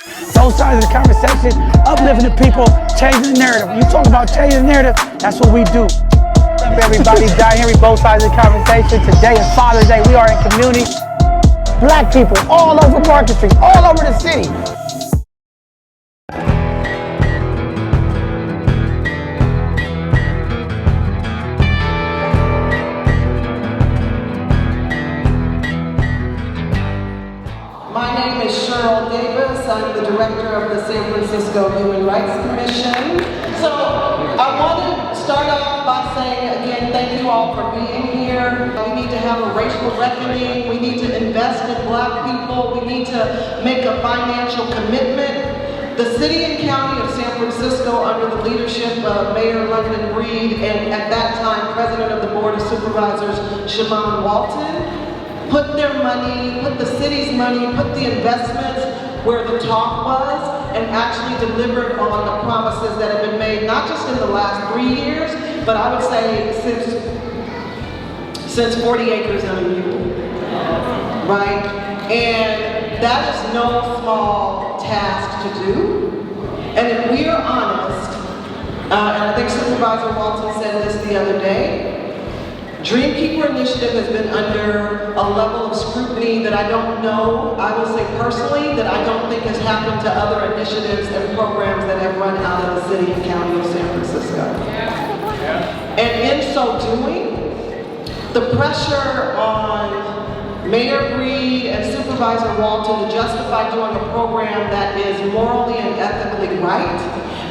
Both sides of the conversation, uplifting the people, changing the narrative. You talk about changing the narrative, that's what we do. What's up, everybody? John Henry, both sides of the conversation. Today is Father's Day. We are in community. Black people all over Market Street, all over the city. I'm the director of the San Francisco Human Rights Commission. So I want to start off by saying, again, thank you all for being here. We need to have a racial reckoning. We need to invest in Black people. We need to make a financial commitment. The city and county of San Francisco, under the leadership of Mayor London Breed and at that time President of the Board of Supervisors, Siobhan Walton, put their money, put the city's money, put the investments where the talk was, and actually delivered on the promises that have been made, not just in the last 3 years, but I would say since 40 acres and a mule, right? And that is no small task to do. And if we are honest, and I think Supervisor Walton said this the other day, Dreamkeeper Initiative has been under a level of scrutiny that I don't know, I will say personally, that I don't think has happened to other initiatives and programs that have run out of the city and county of San Francisco. And in so doing, the pressure on Mayor Breed and Supervisor Walton to justify doing a program that is morally and ethically right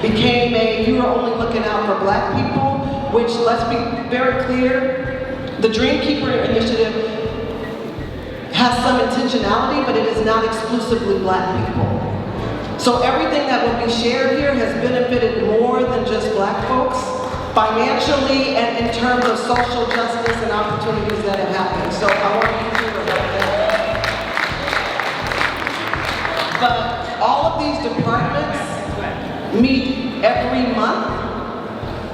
became a, you are only looking out for Black people, which, let's be very clear, the Dreamkeeper Initiative has some intentionality, but it is not exclusively Black people. So everything that will be shared here has benefited more than just Black folks, financially and in terms of social justice and opportunities that have happened. So I want you to know that. But all of these departments meet every month.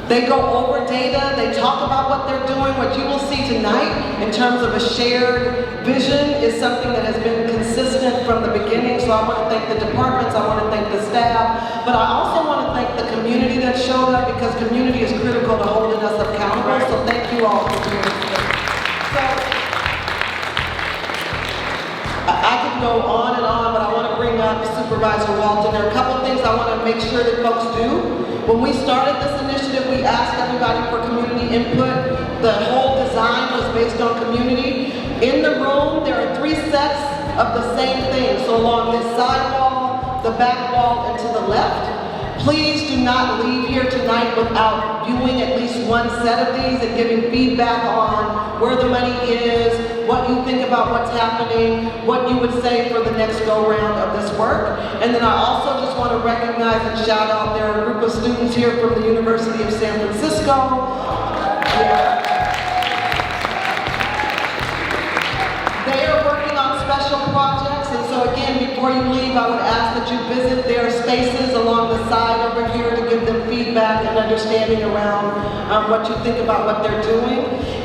They go over data, they talk about what they're doing. What you will see tonight in terms of a shared vision is something that has been consistent from the beginning. So I want to thank the departments, I want to thank the staff, but I also want to thank the community that showed up, because community is critical to holding us accountable. So thank you all for doing this. So I could go on and on, but I want to bring up Supervisor Walton. There are a couple things I want to make sure that folks do. When we started this initiative, we asked everybody for community input. The whole design was based on community. In the room, there are 3 sets of the same thing. So along this side wall, the back wall, and to the left. Please do not leave here tonight without viewing at least one set of these and giving feedback on where the money is, what you think about what's happening, what you would say for the next go-round of this work. And then I also just want to recognize and shout out, there are a group of students here from the University of San Francisco. Yeah. They are working on special projects, and so again, before you leave, I would ask that you visit their spaces along the side over here to give them feedback and understanding around what you think about what they're doing.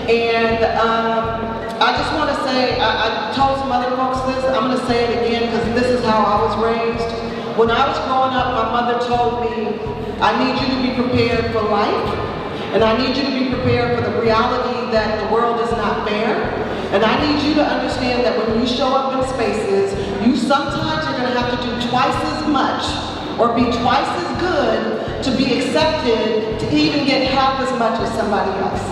And I just want to say, I told some other folks this, I'm going to say it again because this is how I was raised. When I was growing up, my mother told me, I need you to be prepared for life, and I need you to be prepared for the reality that the world is not fair. And I need you to understand that when you show up in spaces, you sometimes are going to have to do twice as much or be twice as good to be accepted to even get half as much as somebody else.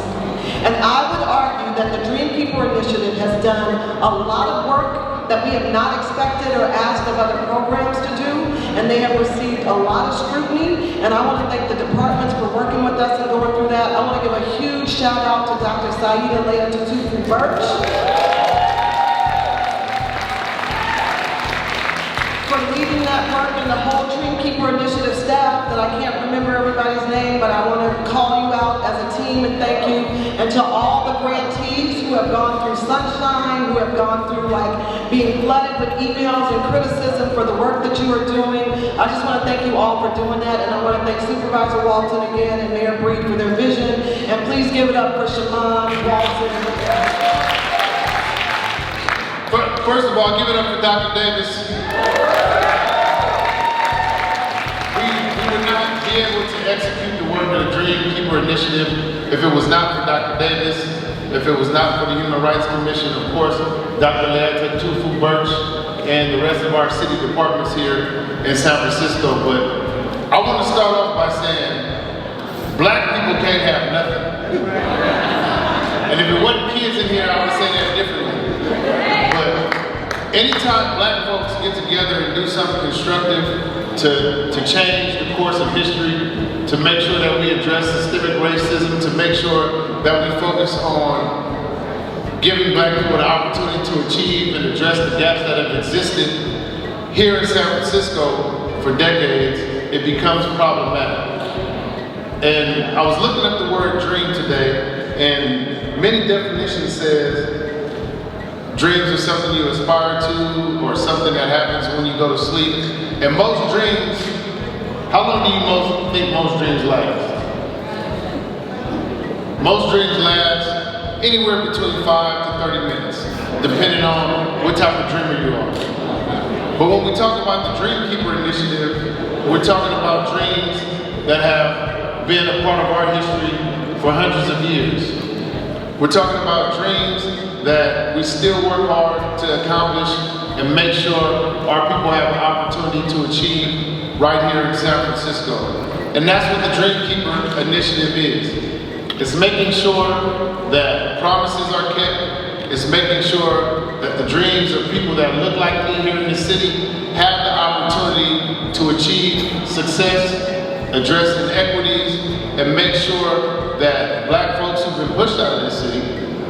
And I would argue that the Dreamkeeper Initiative has done a lot of work that we have not expected or asked of other programs to do, and they have received a lot of scrutiny, and I want to thank the departments for working with us and going through that. I want to give a huge shout out to Dr. Saida Leah Tutufu Birch for leading that work, and the whole Dreamkeeper Initiative staff that I can't remember everybody's name, but I want to call you out as a team and thank you. And to all the grantees who have gone through sunshine, who have gone through being flooded with emails and criticism for the work that you are doing, I just want to thank you all for doing that. And I want to thank Supervisor Walton again and Mayor Breed for their vision. And please give it up for Siobhan Walton. First of all, give it up for Dr. Davis. execute the work of the Dream Keeper Initiative if it was not for Dr. Davis, if it was not for the Human Rights Commission, of course, Dr. Leata Tufu Birch, and the rest of our city departments here in San Francisco. But I want to start off by saying, black people can't have nothing. And if it wasn't kids in here, I would say that differently. But anytime black folks get together and do something constructive to change the course of history, to make sure that we address systemic racism, to make sure that we focus on giving black people the opportunity to achieve and address the gaps that have existed here in San Francisco for decades, it becomes problematic. And I was looking up the word dream today, and many definitions says dreams are something you aspire to or something that happens when you go to sleep. And most dreams, how long do you think most dreams last? Most dreams last anywhere between 5 to 30 minutes, depending on what type of dreamer you are. But when we talk about the Dream Keeper Initiative, we're talking about dreams that have been a part of our history for hundreds of years. We're talking about dreams that we still work hard to accomplish and make sure our people have an opportunity to achieve right here in San Francisco. And that's what the Dream Keeper Initiative is. It's making sure that promises are kept. It's making sure that the dreams of people that look like me here in the city have the opportunity to achieve success, address inequities, and make sure that black folks who've been pushed out of this city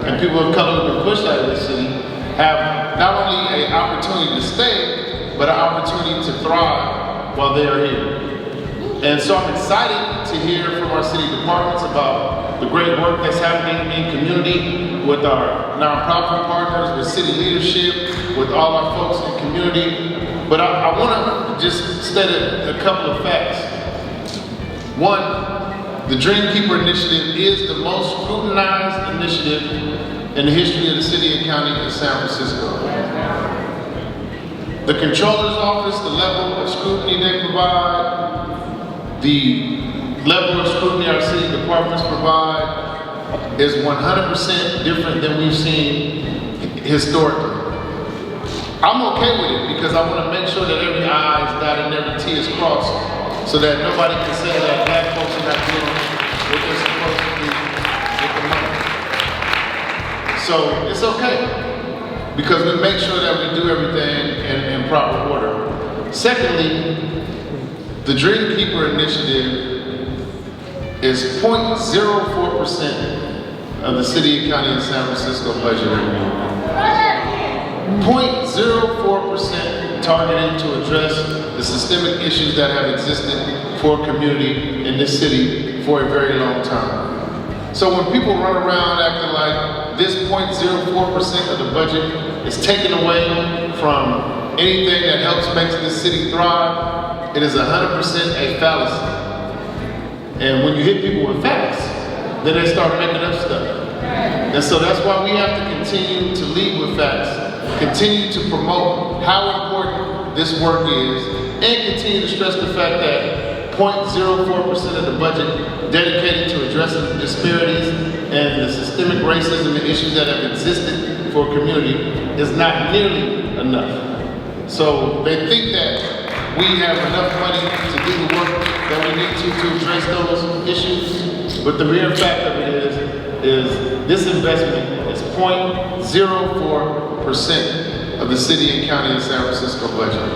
and people of color who've been pushed out of this city have not only an opportunity to stay, but an opportunity to thrive while they are here. And so I'm excited to hear from our city departments about the great work that's happening in community with our nonprofit partners, with city leadership, with all our folks in community. But I want to just state a couple of facts. One, the Dream Keeper Initiative is the most scrutinized initiative in the history of the city and county of San Francisco. The Controller's Office, the level of scrutiny they provide, the level of scrutiny our city departments provide is 100% different than we've seen historically. I'm okay with it because I want to make sure that every I is dotted and every T is crossed so that nobody can say that black folks are not doing what they're supposed to do with the money. So it's okay because we make sure that we do everything in proper order. Secondly, the Dream Keeper Initiative is 0.04% of the city and county of San Francisco budget every year. 0.04% targeted to address the systemic issues that have existed for a community in this city for a very long time. So when people run around acting like this 0.04% of the budget is taken away from anything that helps make this city thrive, it is 100% a fallacy. And when you hit people with facts, then they start making up stuff. And so that's why we have to continue to lead with facts, continue to promote how important this work is, and continue to stress the fact that 0.04% of the budget dedicated to addressing the disparities and the systemic racism and issues that have existed for a community is not nearly enough. So they think that we have enough money to do the work that we need to address those issues, but the mere fact of it is this investment is 0.04% of the city and county of San Francisco budget.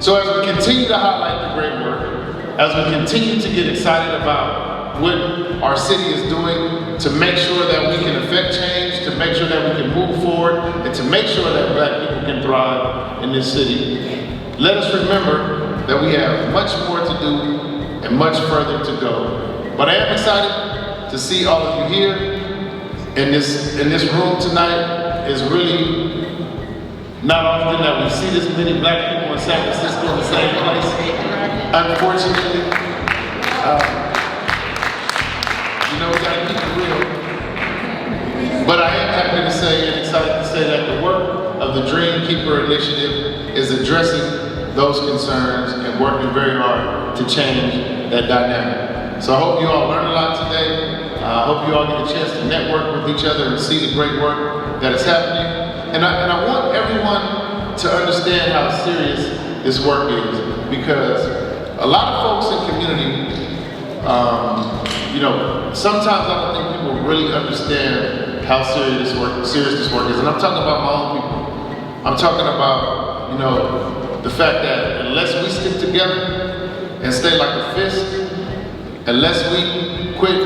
So as we continue to highlight the great work, as we continue to get excited about what our city is doing to make sure that we can affect change, to make sure that we can move forward, and to make sure that black people can thrive in this city, let us remember that we have much more to do and much further to go. But I am excited to see all of you here in this room tonight. It's really not often that we see this many black people in San Francisco in the same place. Unfortunately, we gotta keep it real. But I am happy to say and excited to say that the work of the Dream Keeper Initiative is addressing those concerns and working very hard to change that dynamic. So I hope you all learned a lot today. I hope you all get a chance to network with each other and see the great work that is happening. And I want everyone to understand how serious this work is, because a lot of folks in community, sometimes I don't think people really understand how serious this work is. And I'm talking about my own people. I'm talking about, the fact that unless we stick together and stay like a fist, unless we quit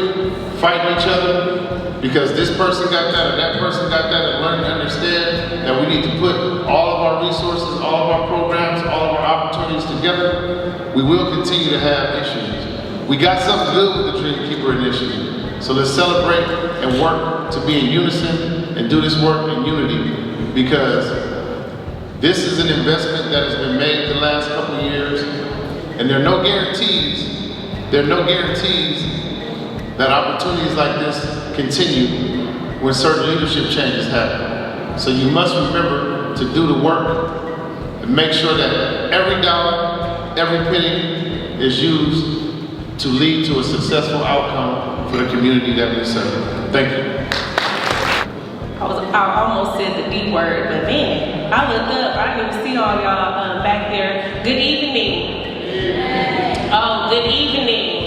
fighting each other because this person got that or that person got that, and learn to understand that we need to put all of our resources, all of our programs, all of our opportunities together, we will continue to have issues. We got something good with the Dream Keeper Initiative. So let's celebrate and work to be in unison and do this work in unity, because this is an investment that has been made the last couple of years, and there are no guarantees. There are no guarantees that opportunities like this continue when certain leadership changes happen. So you must remember to do the work and make sure that every dollar, every penny is used to lead to a successful outcome for the community that we serve. Thank you. I almost said the D word, but man, I looked up, I didn't even see all y'all back there. Good evening. Oh, good evening.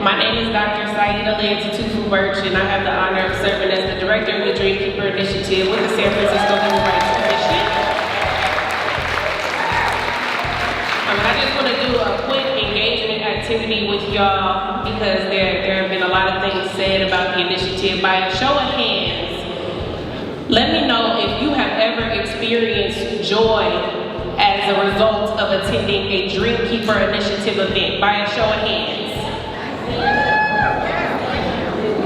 My name is Dr. Saida Tufu Birch, and I have the honor of serving as the director of the Dream Keeper Initiative with the San Francisco Human Rights Commission. I just want to do a quick engagement activity with y'all, because there have been a lot of things said about the initiative. By a show of hands, let me know if you have ever experienced joy as a result of attending a Dream Keeper Initiative event. By a show of hands.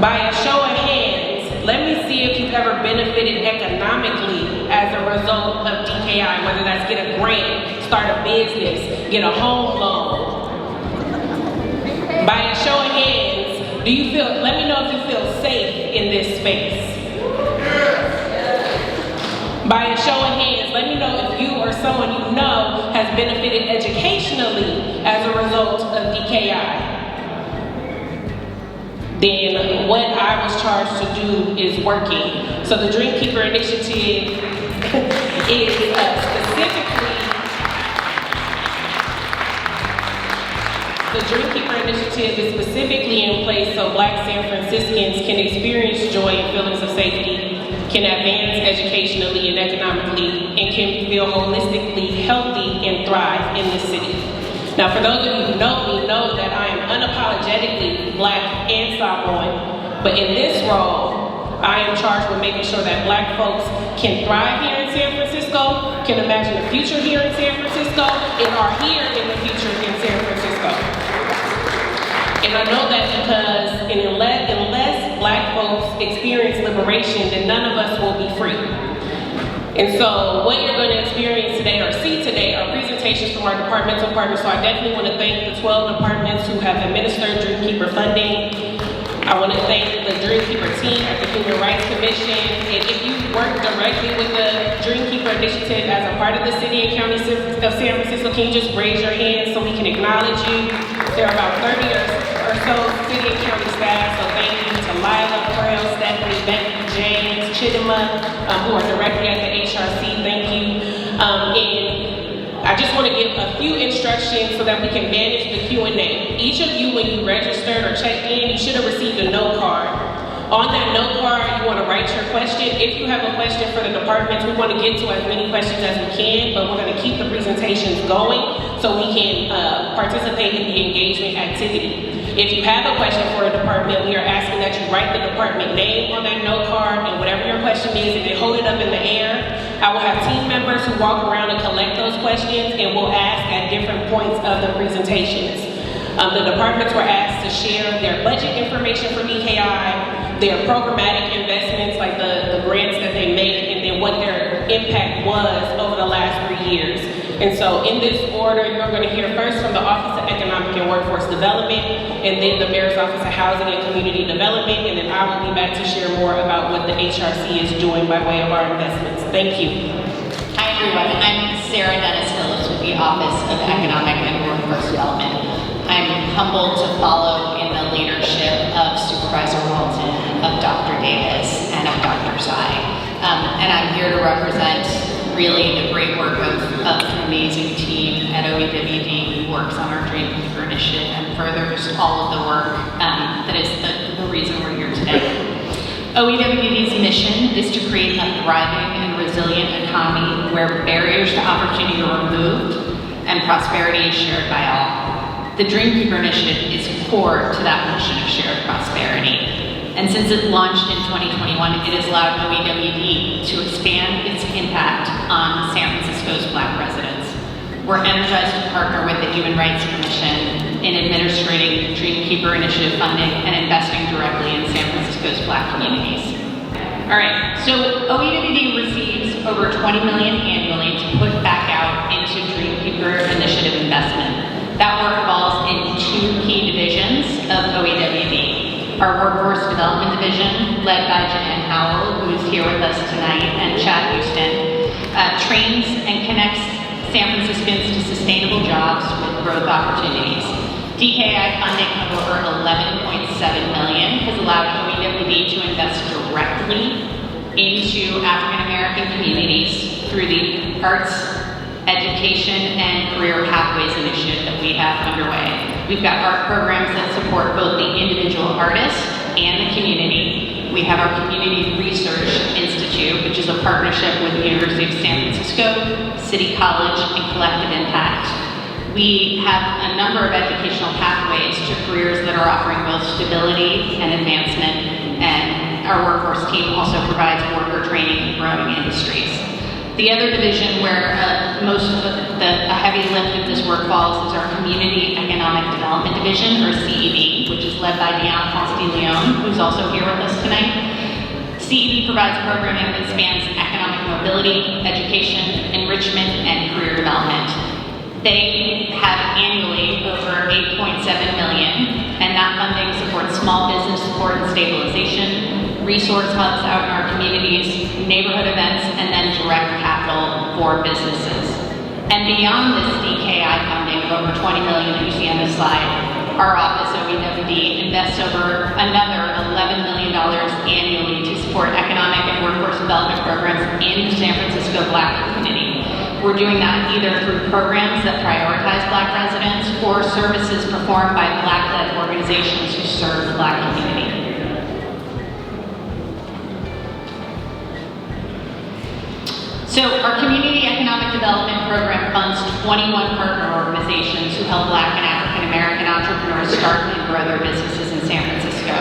By a show of hands, let me see if you've ever benefited economically as a result of DKI, whether that's get a grant, start a business, get a home loan. By a show of hands, let me know if you feel safe in this space. By a show of hands, let me know if you or someone you know has benefited educationally as a result of DKI. Then what I was charged to do is working. So the Dream Keeper Initiative is specifically in place so Black San Franciscans can experience joy and feelings of safety, can advance educationally and economically, and can feel holistically healthy and thrive in this city. Now, for those of you who know me, know that I am unapologetically Black and Samoan, but in this role, I am charged with making sure that Black folks can thrive here in San Francisco, can imagine a future here in San Francisco, and are here in the future in San Francisco. And I know that because unless Black folks experience liberation, then none of us will be free. And so what you're going to experience today or see today are presentations from our departmental partners. So I definitely want to thank the 12 departments who have administered Dream Keeper funding. I want to thank the Dream Keeper team at the Human Rights Commission. And if you work directly with the Dream Keeper Initiative as a part of the City and County of San Francisco, can you just raise your hand so we can acknowledge you? There are about 30 or so City and County staff, so thank you to Lila, Pearl, Stephanie, Becky, James, Chidima, who are directly at the HRC, thank you. And I just want to give a few instructions so that we can manage the Q&A. Each of you, when you registered or checked in, you should have received a note card. On that note card, you want to write your question. If you have a question for the departments, we want to get to as many questions as we can, but we're going to keep the presentations going so we can participate in the engagement activity. If you have a question for a department, we are asking that you write the department name on that note card, and whatever your question is, if they hold it up in the air, I will have team members who walk around and collect those questions, and we'll ask at different points of the presentations. The departments were asked to share their budget information for DKI, their programmatic investments, like the grants that they make, and then what their impact was over the last 3 years. And so in this order, you're going to hear first from the Office of Economic and Workforce Development, and then the Mayor's Office of Housing and Community Development, and then I will be back to share more about what the HRC is doing by way of our investments. Thank you. Hi everyone, I'm Sarah Dennis Phillips with the Office of Economic and Workforce Development. I'm humbled to follow in the leadership of Supervisor Walton, of Dr. Davis, and of Dr. Tsai. And I'm here to represent really the great work of an amazing team at OEWD who works on our Dream Keeper initiative and furthers all of the work that is the reason we're here today. OEWD's mission is to create a thriving and resilient economy where barriers to opportunity are removed and prosperity is shared by all. The Dream Keeper initiative is core to that mission of shared prosperity. And since it launched in 2021, it has allowed OEWD to expand its impact on San Francisco's Black residents. We're energized to partner with the Human Rights Commission in administrating Dream Keeper initiative funding and investing directly in San Francisco's Black communities. All right, so OEWD receives over $20 million annually to put back out into Dream Keeper initiative investment. That work falls in two key divisions of OEWD. Our Workforce Development Division, led by Jeanette Howell, who is here with us tonight, and Chad Houston, trains and connects San Franciscans to sustainable jobs with growth opportunities. DKI funding of over $11.7 million has allowed OEWD to invest directly into African American communities through the Arts, Education, and Career Pathways initiative that we have underway. We've got art programs that support both the individual artist and the community. We have our Community Research Institute, which is a partnership with the University of San Francisco, City College, and Collective Impact. We have a number of educational pathways to careers that are offering both stability and advancement, and our workforce team also provides worker training in growing industries. The other division where most of a heavy lift of this work falls is our Community Economic Development Division, or CED, which is led by Dion Ponce-de-Leon, who's also here with us tonight. CED provides programming that spans economic mobility, education, enrichment, and career development. They have annually over $8.7 million, and that funding supports small business support and stabilization, resource hubs out in our communities, neighborhood events, and then direct capital for businesses. And beyond this DKI funding of over $20 million that you see on this slide, our office, OEWD, invests over another $11 million annually to support economic and workforce development programs in the San Francisco Black community. We're doing that either through programs that prioritize Black residents or services performed by Black-led organizations who serve the Black community. So our Community Economic Development Program funds 21 partner organizations who help Black and African American entrepreneurs start and grow their businesses in San Francisco.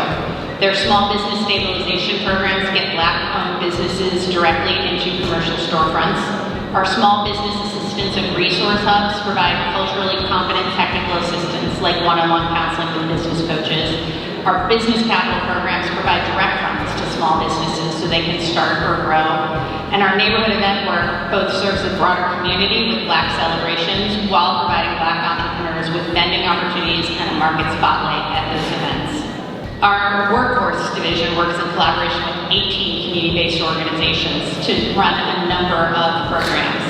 Their small business stabilization programs get Black-owned businesses directly into commercial storefronts. Our small business assistance and resource hubs provide culturally competent technical assistance like one-on-one counseling from business coaches. Our business capital programs provide direct funds to small businesses so they can start or grow. And our neighborhood event work both serves the broader community with Black celebrations while providing Black entrepreneurs with vending opportunities and a market spotlight at those events. Our workforce division works in collaboration with 18 community-based organizations to run a number of programs.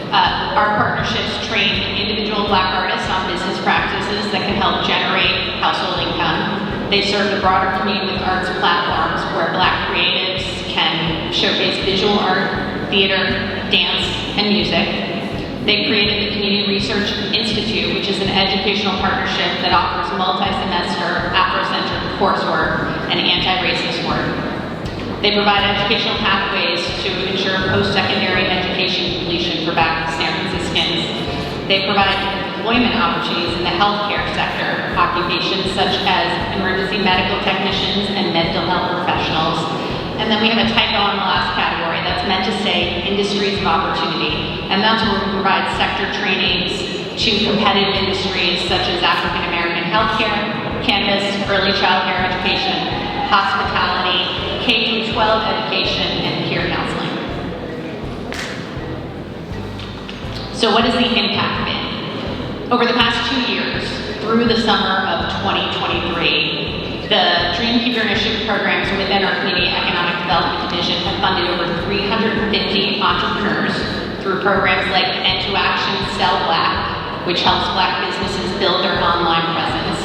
Our partnerships train individual Black artists on business practices that can help generate household income. They serve the broader community with arts platforms where Black creatives can showcase visual art, theater, dance, and music. They created the Community Research Institute, which is an educational partnership that offers multi-semester Afrocentric coursework and anti-racist work. They provide educational pathways to ensure post-secondary education completion for Black San Franciscans. They provide employment opportunities in the healthcare sector, occupations such as emergency medical technicians and mental health professionals. And then we have a typo on the last category that's meant to say industries of opportunity. And that's where we provide sector trainings to competitive industries such as African American healthcare, cannabis, early child care education, hospitality, K-12 education, and peer counseling. So what has the impact been? Over the past 2 years, through the summer of 2023, the Dream Keeper Initiative programs within our Community Economic Development Division have funded over 350 entrepreneurs through programs like End to Action Sell Black, which helps Black businesses build their online presence,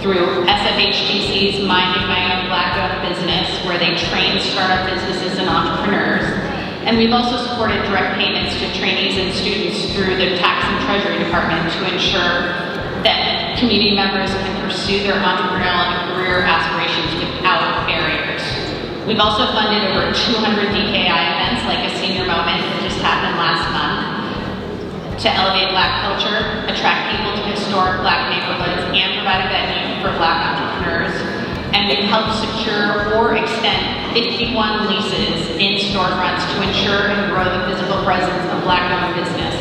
through SFHTC's Minding My Own Black-Owned Business, where they train startup businesses and entrepreneurs. And we've also supported direct payments to trainees and students through the Tax and Treasury Department to ensure that community members can pursue their entrepreneurial and career aspirations without barriers. We've also funded over 200 DKI events, like a senior moment that just happened last month, to elevate Black culture, attract people to historic Black neighborhoods, and provide a venue for Black entrepreneurs. And we've helped secure or extend 51 leases in storefronts to ensure and grow the physical presence of Black-owned business,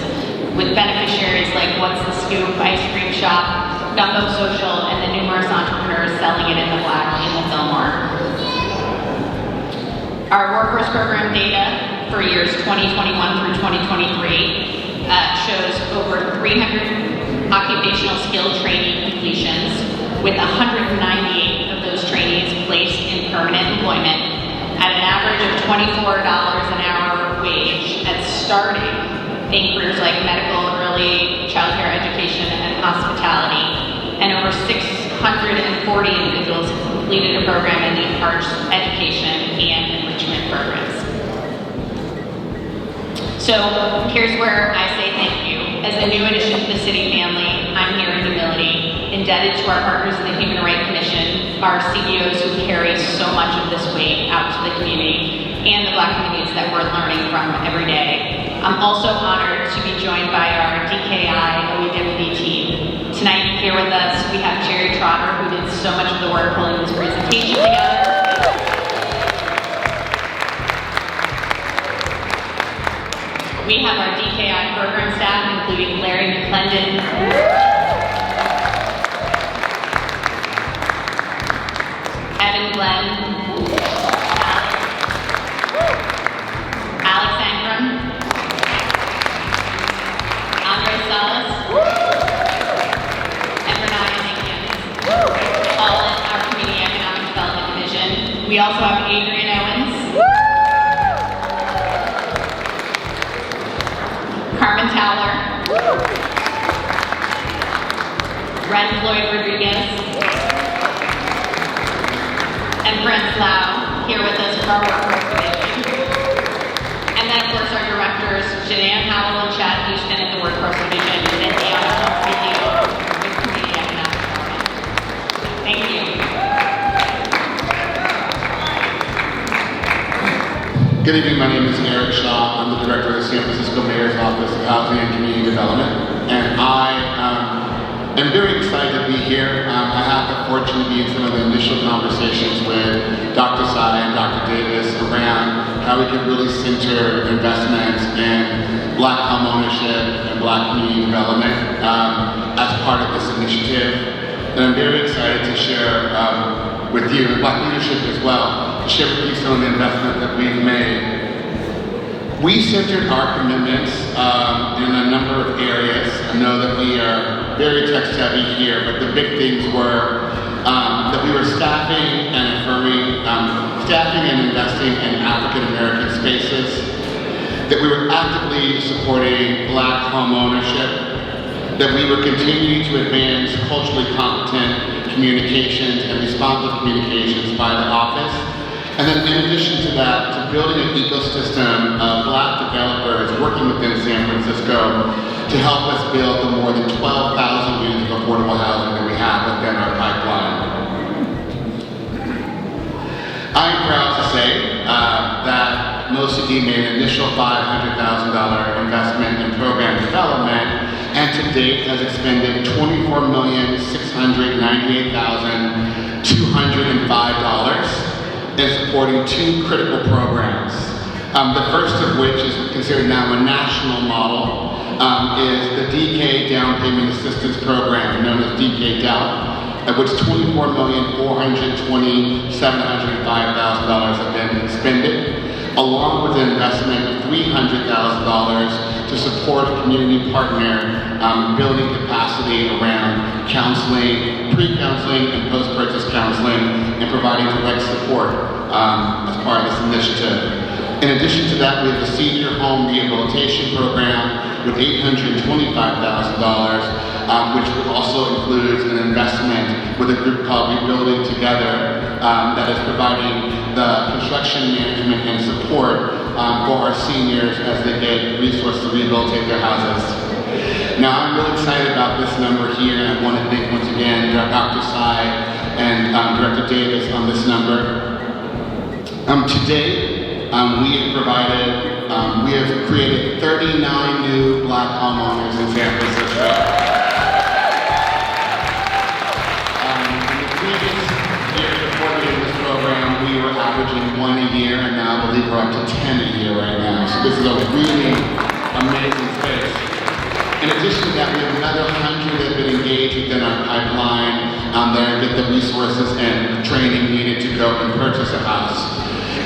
with beneficiaries like What's the Scoop Ice Cream Shop, Gumbo Social, and the numerous entrepreneurs selling it in the Black in the Fillmore. Our workforce program data for years 2021 through 2023 shows over 300 occupational skill training completions, with 198 of those trainees placed in permanent employment at an average of $24 an hour wage at starting in careers like medical, early childcare education, and hospitality. And over 640 individuals have completed a program in the arts, education, and enrichment programs. So here's where I say thank you. As a new addition to the city family, I'm here in humility, indebted to our partners in the Human Rights Commission, our CEOs who carry so much of this weight out to the community, and the Black communities that we're learning from every day. I'm also honored to be joined by our DKI OEWD team. Tonight, here with us, we have Jerry Trotter, who did so much of the work pulling this presentation together. We have our DKI program staff, including Larry McClendon, Evan Glenn, Alex Ankrum, Andre Salas, and Renata Jenkins, all in our Community Economic Development Division. We also have Adrian Owens, Carmen Towler, Ren Floyd Rodriguez, and Brent Lau, here with us for our workforce division. And then, of course, our directors, Jeananne Howell and Chad Houston at the workforce division, and Deanna Video with Community Economic Development. Thank you. Good evening, my name is Eric Shaw. I'm the director of the San Francisco Mayor's Office of Housing and Community Development. And I am very excited to be here. I have the fortune to be in some of the initial conversations with Dr. Tsai and Dr. Davis around how we can really center investments in Black home ownership and Black community development as part of this initiative. And I'm very excited to share with you, and Black leadership as well, to share with you some of the investment that we've made. We centered our commitments in a number of areas. I know that we are very tech savvy here, but the big things were that we were staffing and investing in African American spaces, that we were actively supporting Black home ownership, that we were continuing to advance culturally competent communications and responsive communications by the office. And then in addition to that, to building an ecosystem of Black developers working within San Francisco to help us build the more than 12,000 units of affordable housing that we have within our pipeline. I'm proud to say that MoCD made an initial $500,000 investment in program development, and to date has expended $24,698,205 in supporting two critical programs. The first of which is considered now a national model, is the DK Down Payment Assistance Program, known as DK DOUP, of which $24,427,500 have been expended, along with an investment of $300,000 to support a community partner building capacity around counseling, pre-counseling, and post-purchase counseling, and providing direct support as part of this initiative. In addition to that, we have the Senior Home Rehabilitation Program with $825,000, which also includes an investment with a group called Rebuilding Together that is providing the construction management and support for our seniors as they get resources to rehabilitate their houses. Now, I'm really excited about this number here, and I want to thank once again Dr. Tsai and Director Davis on this number. Today, we have created 39 new Black homeowners in San Francisco. In the previous years before we did this program, we were averaging 1 a year, and now I believe we're up to 10 a year right now. So this is a really amazing space. In addition to that, we have another 100 that have been engaged within our pipeline there to get the resources and training needed to go and purchase a house.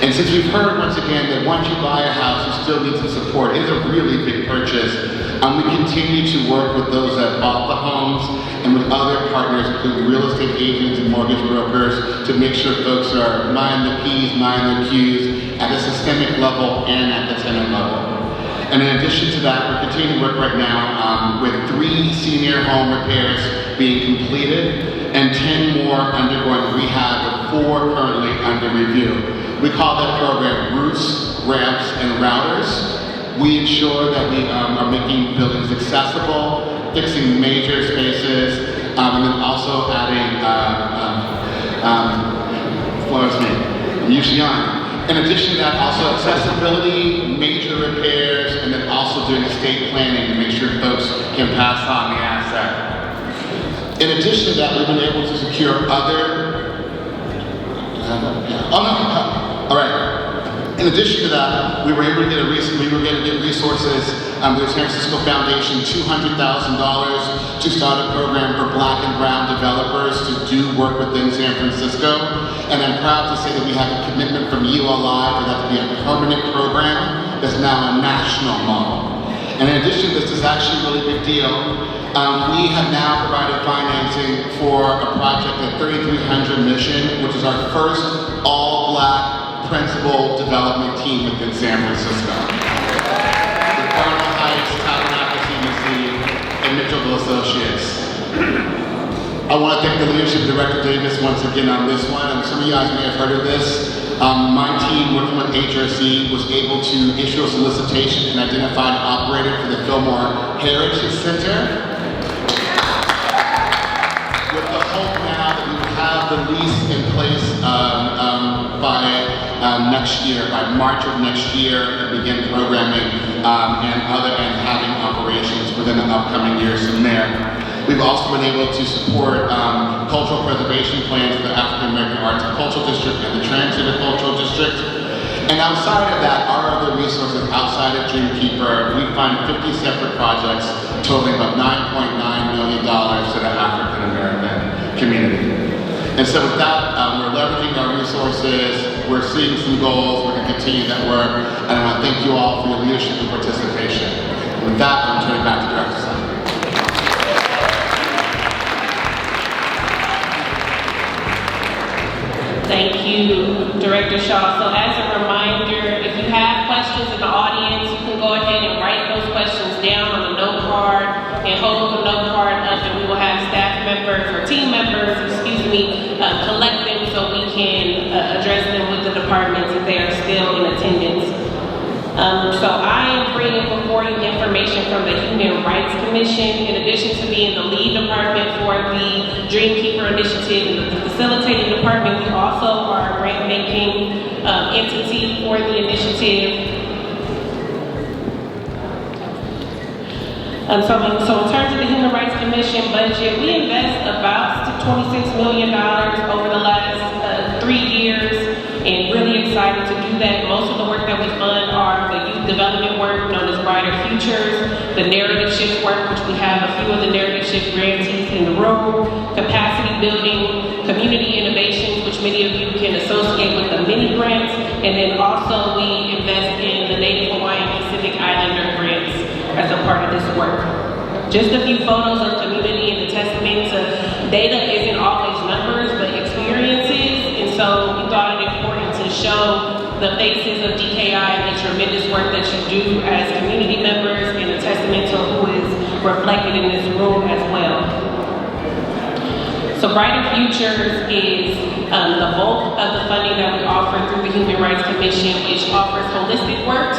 And since we've heard once again that once you buy a house, you still need some support, it's a really big purchase. We continue to work with those that bought the homes and with other partners, including real estate agents and mortgage brokers, to make sure folks are minding the P's, minding the Q's at a systemic level and at the tenant level. And in addition to that, we're continuing to work right now with 3 senior home repairs being completed and 10 more undergoing rehab with 4 currently under review. We call that program Roots, Ramps, and Routers. We ensure that we are making buildings accessible, fixing major spaces, and then also adding, in addition to that, also accessibility, major repairs, and then also doing estate planning to make sure folks can pass on the asset. In addition to that, we've been able to secure other, In addition to that, we were able to get resources with the San Francisco Foundation, $200,000 to start a program for Black and Brown developers to do work within San Francisco. And I'm proud to say that we have a commitment from ULI for that to be a permanent program that's now a national model. And in addition to this is actually a really big deal. We have now provided financing for a project at 3300 Mission, which is our first all-Black principal development team within San Francisco. With Cardinal Heights, Tabernacle CDC, and Mitchellville Associates. I want to thank the leadership of Director Davis once again on this one, and some of you guys may have heard of this. My team, working with HRC, was able to issue a solicitation and identify an operator for the Fillmore Heritage Center. With the hope now that we will have the lease in place by next year, by March of next year, and begin programming and having operations within the upcoming years from there. We've also been able to support cultural preservation plans for the African American Arts and Cultural District and the Transitive Cultural District. And outside of that, our other resources outside of Dreamkeeper, we fund 50 separate projects totaling about $9.9 million to the African American community. And so with that, we're leveraging our resources, we're seeing some goals, we're going to continue that work, and I want to thank you all for your leadership and participation. And with that, I'm turning back to Director Tsai. Thank you, Director Shaw. So as a reminder, if you have questions in the audience, you can go ahead and write those questions down on a note card and hold the note card up, and we will have staff members or team members, collect them so we can address them with the departments if they are still in attendance. So I am bringing before you information from the Human Rights Commission. In addition to being the lead department for the Dreamkeeper Initiative and the facilitating department, we also are a grant-making entity for the initiative. So in terms of the Human Rights Commission budget, we invest about $26 million over the last 3 years, and really excited to do that. Most of the work that we fund are the youth development work known as Brighter Futures, the narrative shift work, which we have a few of the narrative shift grantees in the room, capacity building, community innovations, which many of you can associate with the mini grants, and then also we invest in the Native Hawaiian Pacific Islander grants as a part of this work. Just a few photos of community and a testament to data isn't always numbers, but experiences, and so we thought it important to show the faces of DKI and tremendous work that you do as community members and a testament to who is reflected in this room as well. So Brighter Futures is the bulk of the funding that we offer through the Human Rights Commission, which offers holistic work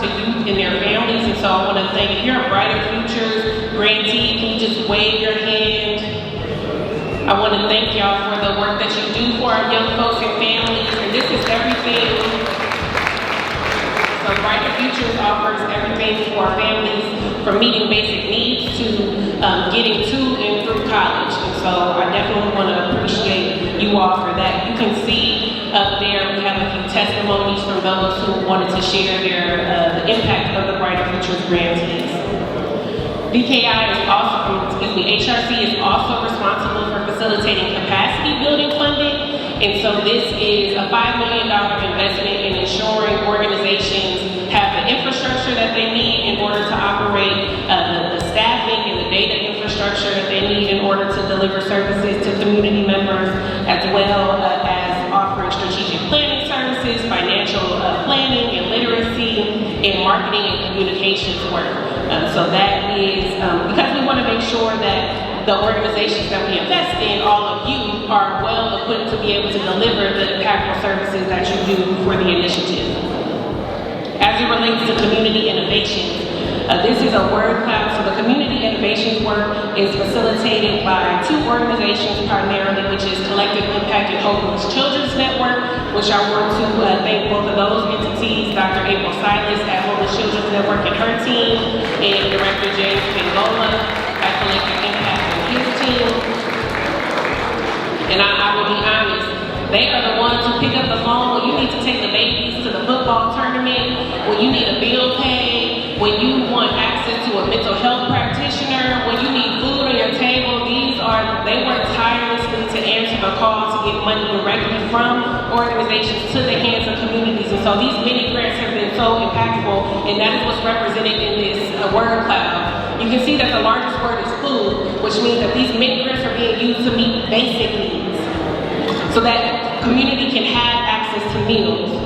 to youth and their families. And so I want to thank, if you're a Brighter Futures grantee, can you just wave your hand? I want to thank y'all for the work that you do for our young folks and families. And this is everything. So Brighter Futures offers everything for our families, from meeting basic needs to getting to and through college. And so I definitely want to appreciate you all for that. You can see up there we have a few testimonies from those who wanted to share the impact of the Brighter Futures grantees. BKI is also, HRC is also responsible for facilitating capacity building funding. And so this is a $5 million investment in ensuring organizations have the infrastructure that they need in order to operate, the staffing and the data infrastructure that they need in order to deliver services to community members, as well as offering strategic planning services, financial planning and literacy, and marketing and communications work. So that is, because we want to make sure that the organizations that we invest in, all of you, are well equipped to be able to deliver the impactful services that you do for the initiative. As it relates to community innovations, this is a word cloud. So the community innovations work is facilitated by two organizations primarily, which is Collective Impact and Homeless Children's Network, which I want to thank both of those entities, Dr. April Silas at Homeless Children's Network and her team, and Director James Pengola at Collective Impact and his team. And I will be honest, they are the ones who pick up the phone when you need to take the babies to the football tournament, when you need a bill paid, when you want access to a mental health practitioner, when you need food on your table. They work tirelessly to answer the call to get money directly from organizations to the hands of communities. And so these mini grants have been so impactful, and that is what's represented in this word cloud. You can see that the largest word is food, which means that these mini grants are being used to meet basic needs, so that community can have access to meals.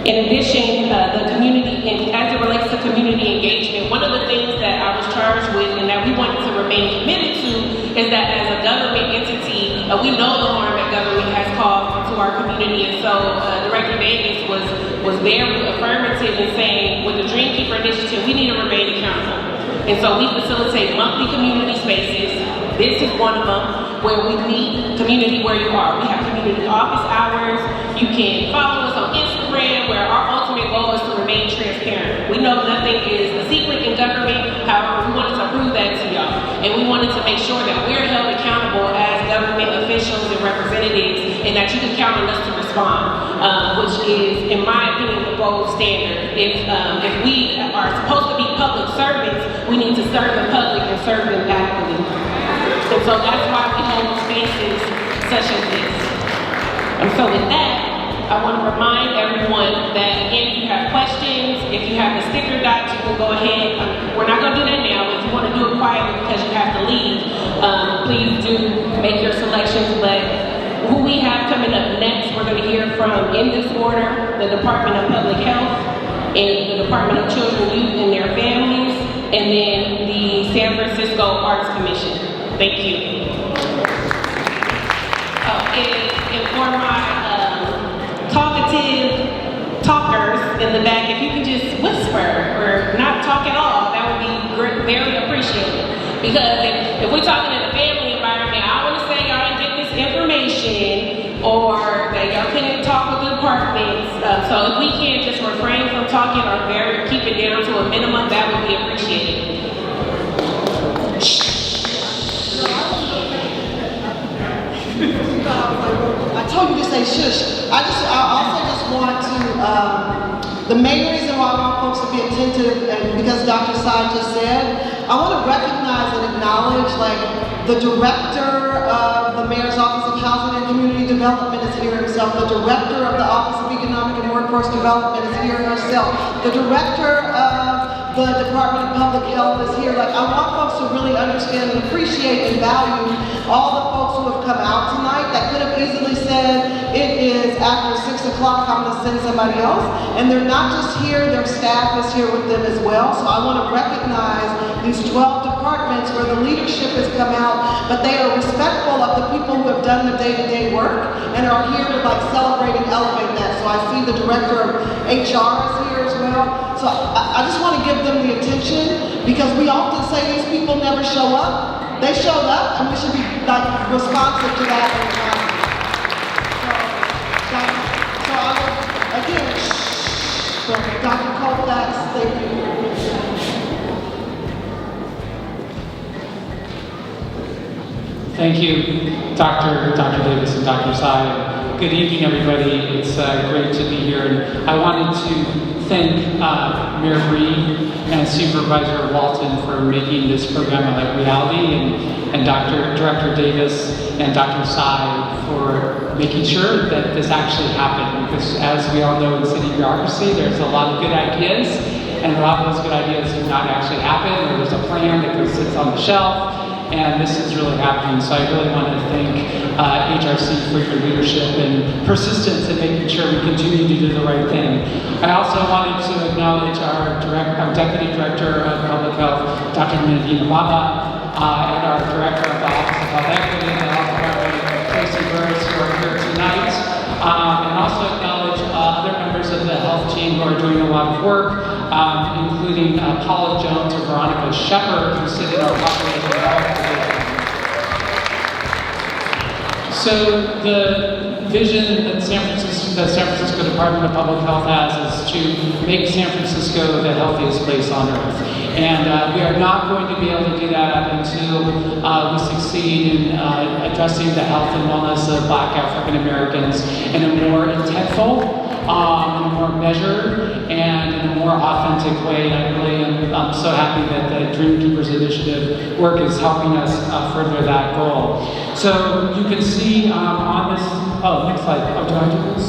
In addition, the community, and as it relates to community engagement, one of the things that I was charged with and that we wanted to remain committed to is that as a government entity, we know the harm that government has caused to our community. And so Director Davis was very affirmative in saying, with the Dreamkeeper Initiative, we need to remain accountable. And so we facilitate monthly community spaces. This is one of them, where we meet community where you are. We have community office hours. You can follow us on Instagram, where our ultimate goal is to remain transparent. We know nothing is a secret in government. However, we wanted to prove that to y'all. And we wanted to make sure that we're held accountable as government officials and representatives, and that you can count on us to respond, which is, in my opinion, the gold standard. If we are supposed to be public servants, we need to serve the public and serve them adequately. And so that's why we hold spaces such as this. And so with that, I want to remind everyone that, again, if you have questions, if you have the sticker dots, you can go ahead. We're not going to do that now. If you want to do it quietly because you have to leave, please do make your selections. But who we have coming up next, we're going to hear from, in this order, the Department of Public Health and the Department of Children, Youth, and their families, and then the San Francisco Arts Commission. Thank you. And for my talkative talkers in the back, if you can just whisper or not talk at all, that would be very appreciated. Because if we're talking in a family environment, I want to say y'all didn't get this information, or that y'all couldn't talk with the departments. So if we can just refrain from talking or keep it down to a minimum, that would be appreciated. I told you to say shush. I also just want to, the main reason why I want folks to be attentive, and because Dr. Sy just said, I want to recognize and acknowledge, like, the director of the Mayor's Office of Housing and Community Development is here himself. The director of the Office of Economic and Workforce Development is here herself. The director of the Department of Public Health is here. Like, I want folks to really understand and appreciate and value all the folks who have come out tonight that could have easily said, it is after 6 o'clock, I'm going to send somebody else. And they're not just here, their staff is here with them as well. So I want to recognize these 12 departments where the leadership has come out, but they are respectful of the people who have done the day-to-day work and are here to like celebrate and elevate that. So I see the director of HR is here as well. So I just want to give them the attention because we often say these people never show up. They showed up and we should be like responsive to that. So I will, again, so Dr. Colfax, thank you. Thank you, Dr. Davis and Dr. Sy. Good evening, everybody. It's great to be here. And I wanted to thank Mayor Bree and Supervisor Walton for making this program a reality, and Director Davis and Dr. Sy for making sure that this actually happened. Because as we all know in city bureaucracy, there's a lot of good ideas, and a lot of those good ideas do not actually happen, or there's a plan that goes sits on the shelf. And this is really happening. So I really want to thank HRC for your leadership and persistence in making sure we continue to do the right thing. I also wanted to acknowledge our Deputy Director of Public Health, Dr. Naveen Baba, and our Director of the Office of Health Equity and the Health Department, Tracy Burris, who are here tonight. And also acknowledge other members of the health team who are doing a lot of work, including Paula Jones or Veronica Shepard, who sit in our population health division. So the vision that San Francisco Department of Public Health has is to make San Francisco the healthiest place on earth. And we are not going to be able to do that until we succeed in addressing the health and wellness of Black African Americans in a more intentful, more measured, and in a more authentic way. And I really am so happy that the Dream Keepers Initiative work is helping us further that goal. So you can see on this, next slide. Do I do this?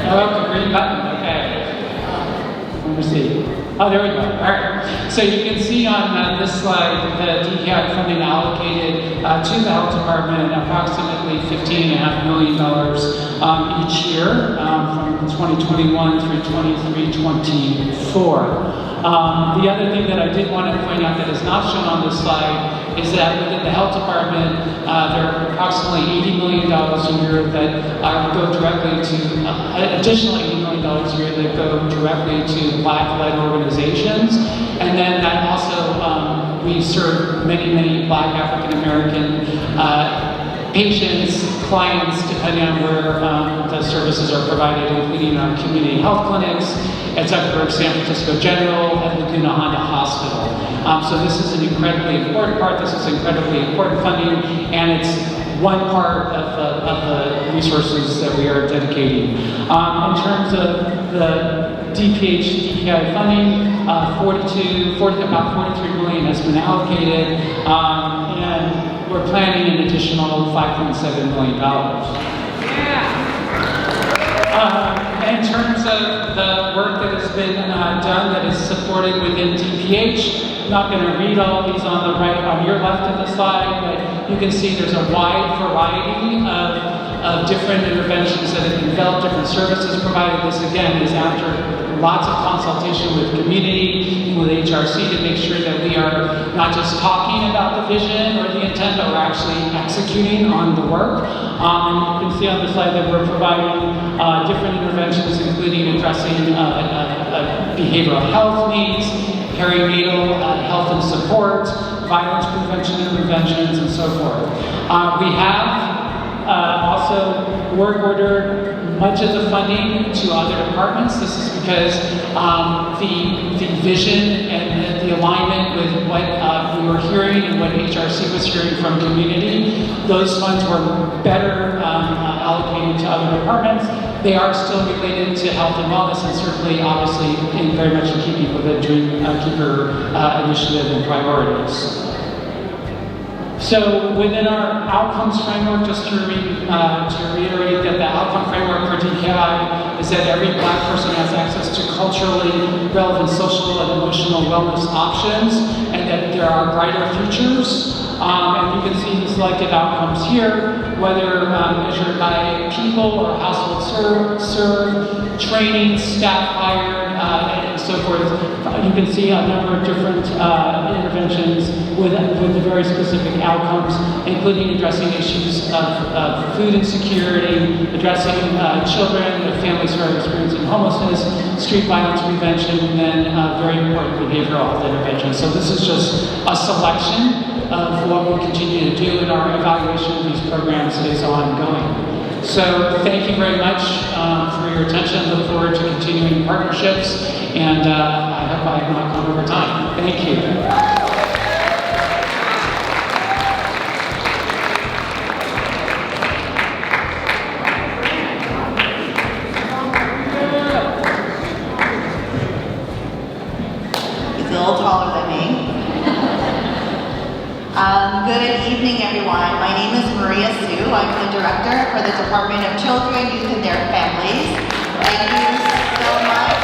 The green button, okay. Let me see. There we go. All right. So you can see on this slide the DPI funding allocated to the health department approximately $15.5 million each year from 2021 through 23-24. The other thing that I did want to point out that is not shown on this slide is that within the health department, there are approximately $80 million a year that go directly to, additional $80 million a year that go directly to Black-led organizations. And then that also, we serve many Black African American patients, clients, depending on where the services are provided, including our community health clinics at Zuckerberg San Francisco General and Laguna Honda Hospital. So this is an incredibly important part. This is incredibly important funding, and it's one part of the resources that we are dedicating. In terms of the DPI funding, about $43 million has been allocated, and we're planning an additional $5.7 million. In terms of the work that has been done that is supported within DPH, I'm not going to read all these on the right, on your left of the slide, but you can see there's a wide variety of different interventions that have been developed, different services provided. This again is after lots of consultation with community and with HRC to make sure that we are not just talking about the vision or the intent, but we're actually executing on the work. And you can see on the slide that we're providing different interventions, including addressing behavioral health needs, perinatal health and support, violence prevention interventions, and so forth. We have also work ordered much of the funding to other departments. This is because the vision and the alignment with what we were hearing and what HRC was hearing from community, those funds were better allocated to other departments. They are still related to health and wellness, and certainly, obviously, very much in keeping with the Dream Keeper initiative and priorities. So within our outcomes framework, just to reiterate that the outcome framework for DKI is that every Black person has access to culturally relevant social and emotional wellness options, and that there are brighter futures And you can see the selected outcomes here, whether measured by people or household served, training, staff hired, and so forth. You can see a number of different interventions with the very specific outcomes, including addressing issues of food insecurity, addressing children and families who are experiencing homelessness, street violence prevention, and then very important behavioral health interventions. So this is just a selection of what we continue to do, and our evaluation of these programs is ongoing. So thank you very much for your attention. Look forward to continuing partnerships, and I hope I have not gone over time. Thank you. A little taller than me. Good evening, everyone. My name is Maria Sue. I'm the director for the Department of Children, Youth, and Their Families. Thank you so much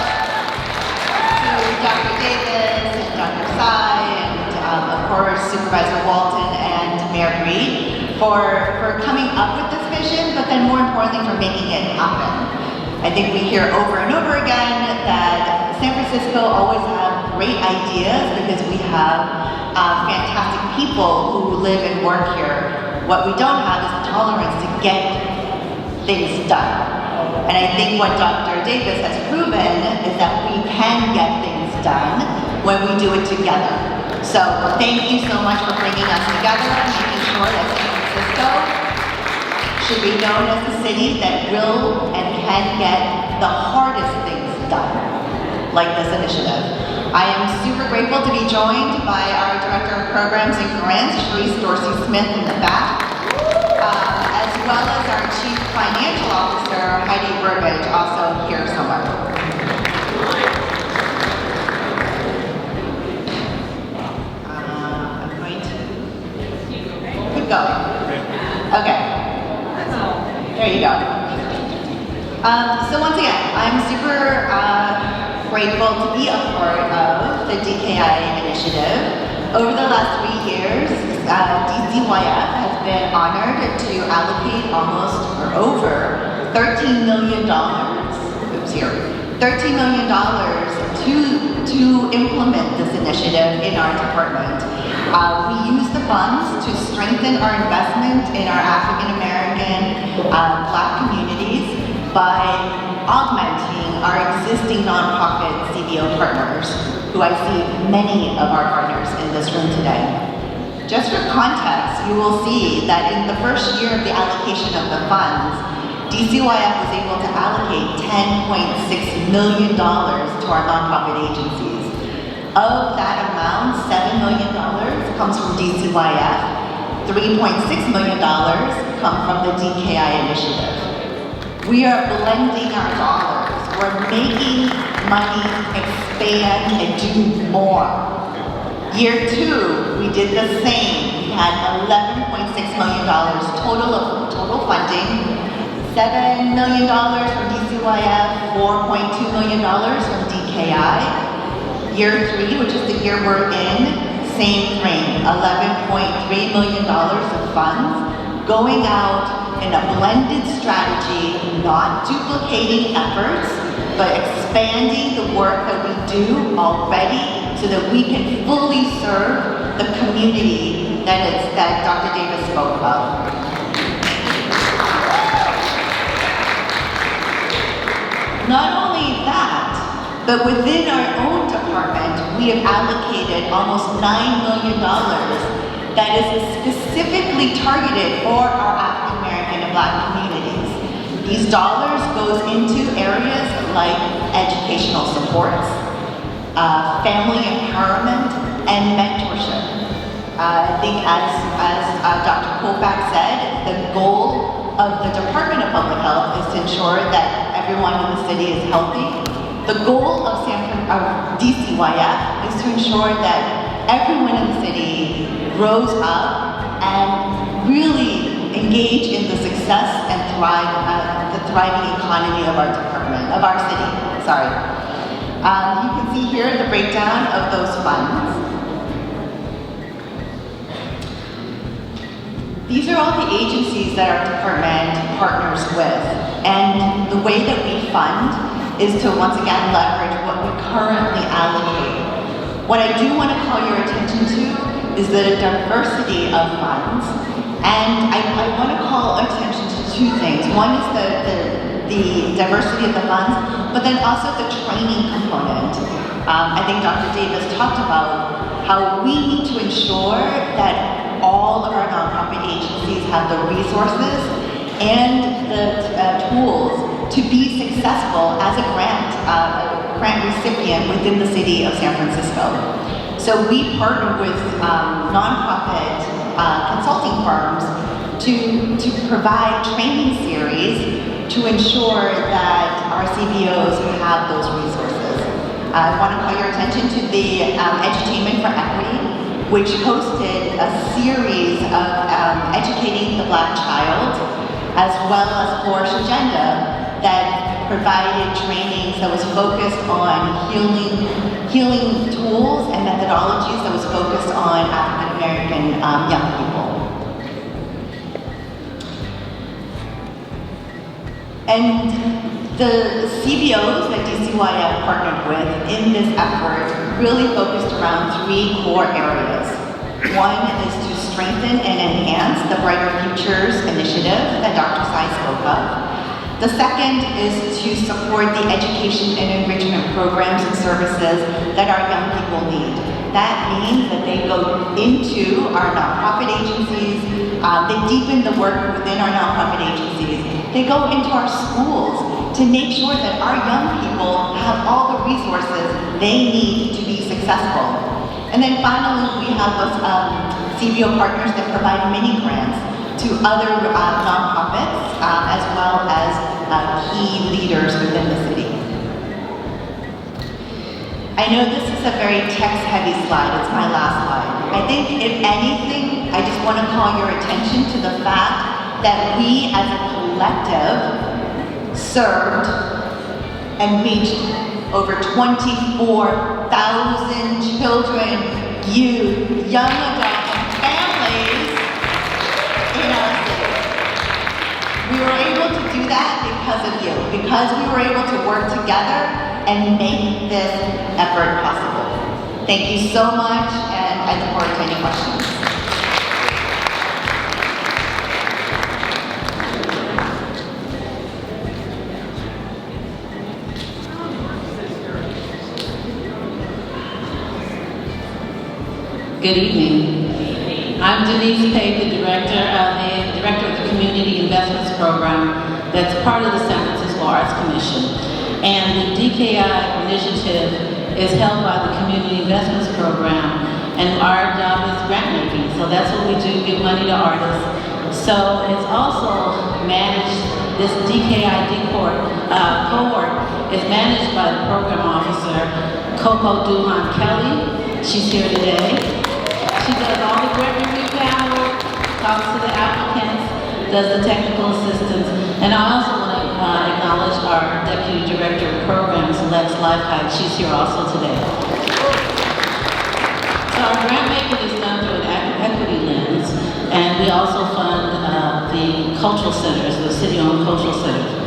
to Dr. Davis and Dr. Tsai, and of course Supervisor Walton and Mayor Reed for coming up with this vision, but then more importantly for making it happen. I think we hear over and over again that San Francisco always have great ideas because we have fantastic people who live and work here. What we don't have is tolerance to get things done. And I think what Dr. Davis has proven is that we can get things done when we do it together. So thank you so much for bringing us together and making sure that San Francisco should be known as a city that will and can get the hardest things done, like this initiative. I am super grateful to be joined by our Director of Programs and Grants, Sharice Dorsey-Smith in the back, as well as our Chief Financial Officer, Heidi Burbage, also here somewhere. I'm going to keep going. Okay. There you go. So once again, I'm super grateful to be a part of the DKI initiative. Over the last 3 years, DCYF has been honored to allocate over $13 million. $13 million to implement this initiative in our department. We use the funds to strengthen our investment in our African American Black communities by augmenting our existing nonprofit CBO partners, who I see many of our partners in this room today. Just for context, you will see that in the first year of the allocation of the funds, DCYF was able to allocate $10.6 million to our nonprofit agencies. Of that amount, $7 million comes from DCYF, $3.6 million come from the DKI initiative. We are blending our dollars. We're making money expand and do more. Year 2, we did the same. We had $11.6 million total funding, $7 million from DCYF, $4.2 million from DKI. Year 3, which is the year we're in, same thing, $11.3 million of funds going out in a blended strategy, not duplicating efforts, but expanding the work that we do already so that we can fully serve the community that Dr. Davis spoke of. Not only that, but within our own department, we have allocated almost $9 million that is specifically targeted for our African American and Black communities. These dollars goes into areas like educational supports, family empowerment, and mentorship. I think as Dr. Kolpak said, the goal of the Department of Public Health is to ensure that everyone in the city is healthy. The goal of DCYF is to ensure that everyone in the city grows up and really engage in the success and the thriving economy of our department, of our city, sorry. You can see here the breakdown of those funds. These are all the agencies that our department partners with. And the way that we fund is to once again leverage what we currently allocate. What I do want to call your attention to is the diversity of funds. And I want to call attention to two things. One is the diversity of the funds, but then also the training component. I think Dr. Davis talked about how we need to ensure that all of our nonprofit agencies have the resources and the tools to be successful as a grant recipient within the city of San Francisco. So we partner with nonprofit consulting firms to provide training series to ensure that our CBOs have those resources. I want to call your attention to the Edutainment for Equity, which hosted a series of educating the Black child, as well as Flourish Agenda, that provided trainings that was focused on healing tools and methodologies that was focused on African American young people. And the CBOs that DCYF partnered with in this effort really focused around three core areas. One is to strengthen and enhance the Brighter Futures initiative that Dr. Tsai spoke of. The second is to support the education and enrichment programs and services that our young people need. That means that they go into our nonprofit agencies, they deepen the work within our nonprofit agencies, they go into our schools to make sure that our young people have all the resources they need to be successful. And then finally, we have those CBO partners that provide mini grants to other nonprofits as well as key leaders within the city. I know this is a very text-heavy slide. It's my last slide. I think, if anything, I just want to call your attention to the fact that we as a collective served and reached over 24,000 children, youth, young adults, and families in our city. We were able to do that because of you, because we were able to work together and make this effort possible. Thank you so much, and I look forward to any questions. Good evening. I'm Denise Pate, the director of the Community Investments Program that's part of the San Francisco Arts Commission. And the DKI initiative is held by the Community Investments Program, and our job is grant making. So that's what we do, give money to artists. So it's also managed, this DKI cohort is managed by the program officer, Coco Duhan Kelly. She's here today. She does all the grant review panels, talks to the applicants, does the technical assistance, and I also want to acknowledge our Deputy Director of Programs, Lex Lifehide. She's here also today. So our grant making is done through an equity lens, and we also fund the cultural centers, the city-owned cultural centers.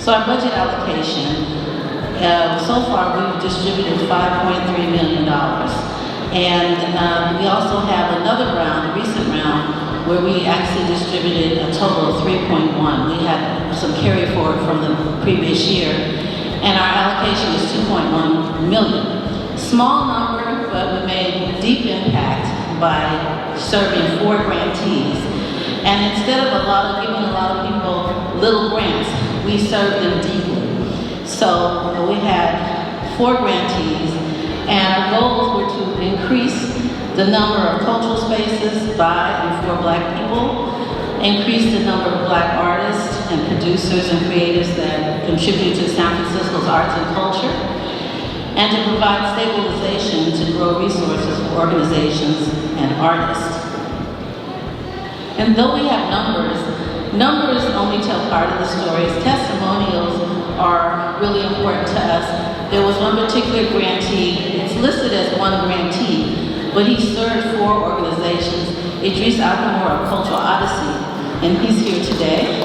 So our budget allocation, so far we've distributed $5.3 million. And we also have another round, a recent round, where we actually distributed a total of 3.1. We had some carry forward from the previous year. And our allocation is 2.1 million. Small number, but we made deep impact by serving 4 grantees. And instead of giving a lot of people little grants, we served them deeply. So we had 4 grantees, and our goals were to increase the number of cultural spaces by and for Black people, increase the number of Black artists and producers and creatives that contribute to San Francisco's arts and culture, and to provide stabilization to grow resources for organizations and artists. And though we have numbers only tell part of the stories. Testimonials are really important to us. There was one particular grantee, it's listed as one grantee, but he served 4 organizations. Idris Akamor of Cultural Odyssey, and he's here today.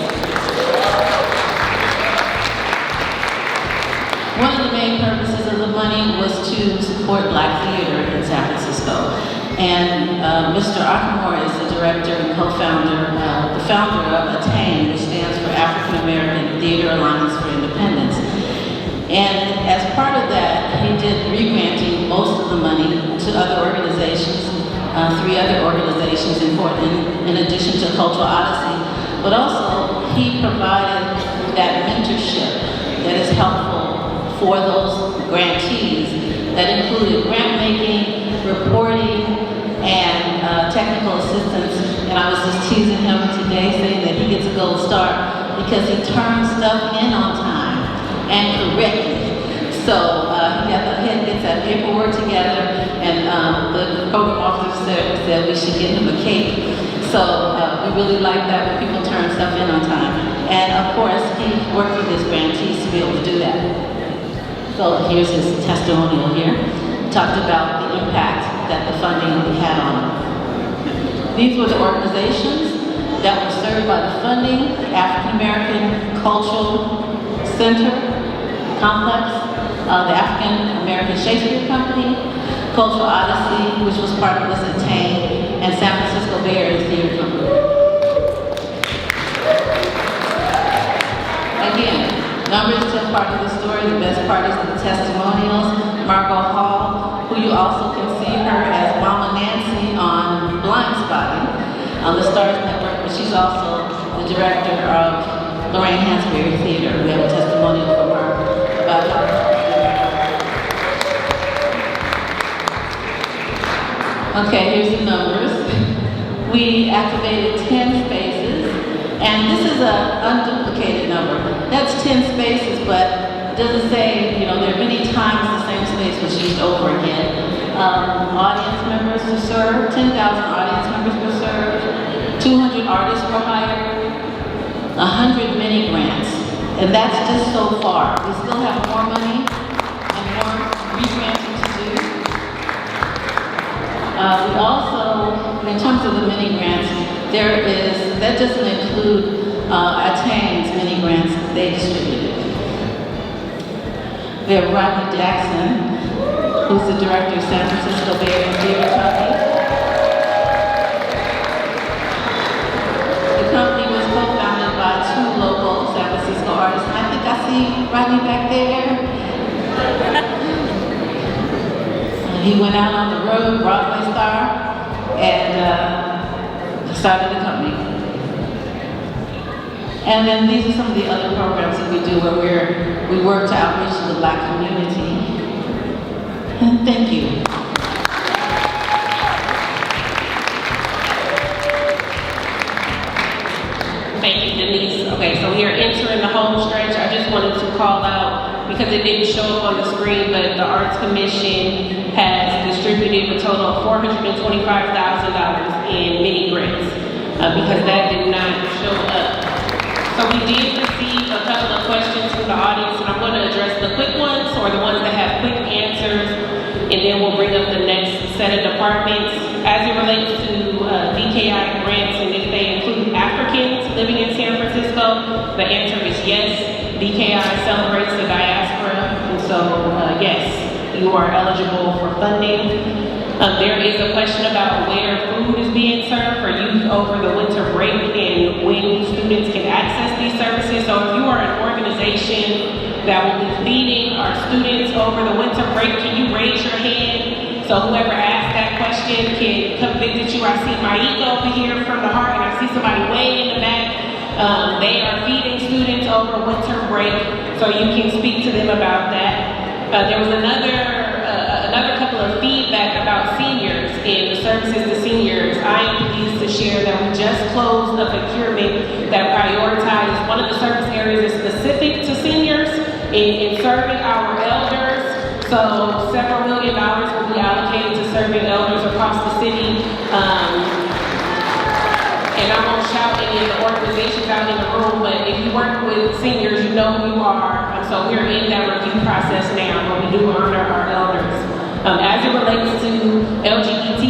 One of the main purposes of the money was to support Black theater in San Francisco. And Mr. Akamor is the director and co-founder, the founder of ATTAIN, which stands for African American Theater Alliance for Independence. And as part of that, he did re-granting most of the money to other organizations, 3 other organizations in addition to Cultural Odyssey. But also, he provided that mentorship that is helpful for those grantees that included grant making, reporting, and technical assistance. And I was just teasing him today saying that he gets a gold star because he turns stuff in on time and correctly. So he gets that paperwork together, and the program officer said we should get him a cake. So we really like that when people turn stuff in on time. And of course, he worked with his grantees to be able to do that. So here's his testimonial here. Talked about the impact that the funding had on him. These were the organizations that were served by the funding: the African American Cultural Center Complex, the African American Shakespeare Company, Cultural Odyssey, which was part of this ATTAIN, and San Francisco Bay Area Theater Company. Again, numbers tell part of the story. The best part is the testimonials. Margot Hall, who you also can see her as Mama Nancy on Blind Spotting on the Stars Network, but she's also the director of Lorraine Hansberry Theater. We have a testimonial from her about her. Okay, here's the numbers. We activated 10 spaces, and this is an unduplicated number. That's 10 spaces, but it doesn't say, there are many times the same space was used over again. Audience members were served, 10,000 audience members were served, 200 artists were hired, 100 mini grants, and that's just so far. We still have more money and more re-granting to do. We also, in terms of the mini grants, that doesn't include ATTAIN's mini grants that they distributed. We have Rodney Jackson, who's the director of San Francisco Bay Area Theater Company. The company was co-founded by 2 local San Francisco artists. And I think I see Rodney back there. He went out on the road, Broadway star, and started the company. And then these are some of the other programs that we do where we work to outreach to the Black community. And thank you. Thank you, Denise. Okay, so we are entering the home stretch. I just wanted to call out, because it didn't show up on the screen, but the Arts Commission has distributed a total of $425,000 in mini grants, because that did not show up. So we did receive a couple of questions from the audience, and I'm going to address the quick ones or the ones that have quick answers, and then we'll bring up the next set of departments. As it relates to DKI grants, and if they include Africans living in San Francisco, the answer is yes. DKI celebrates the diaspora, and so yes, you are eligible for funding. There is a question about where food is being served for youth over the winter break and when students can access these services. So if you are an organization that will be feeding our students over the winter break, can you raise your hand? So whoever asked that question can come visit you. I see Maika over here from the Heart, and I see somebody way in the back. They are feeding students over winter break, so you can speak to them about that. There was another couple of feedback about seniors and the services to seniors. I am pleased to share that we just closed a procurement that prioritized one of the service areas is specific to seniors in serving our elders. So several $1 million will be allocated to serving elders across the city. And I won't shout any of the organizations out in the room, but if you work with seniors, you know who you are. So we're in that review process now, but we do honor our elders. As it relates to LGBT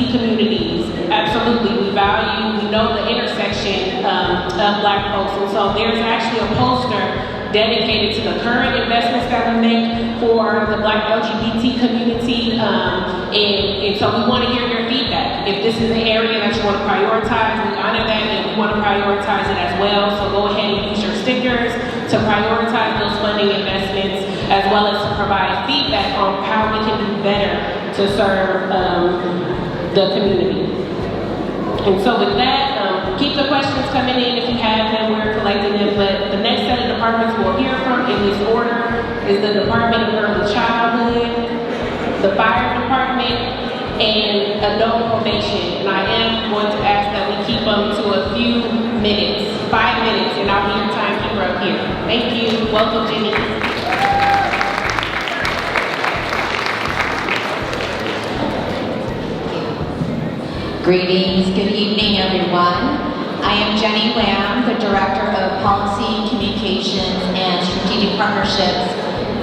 Black folks. And so there's actually a poster dedicated to the current investments that we make for the Black LGBT community. And so we want to hear your feedback. If this is an area that you want to prioritize, we honor that and we want to prioritize it as well. So go ahead and use your stickers to prioritize those funding investments, as well as to provide feedback on how we can do better to serve the community. And so with that, keep the questions coming in if you have them. We're collecting them. But the next set of departments we'll hear from in this order is the Department of Early Childhood, the Fire Department, and Adult Probation. And I am going to ask that we keep them to a few minutes, 5 minutes, and I'll be your timekeeper up here. Thank you. Welcome, Jenny. Greetings, good evening everyone. I am Jenny Lamb, the Director of Policy, Communications, and Strategic Partnerships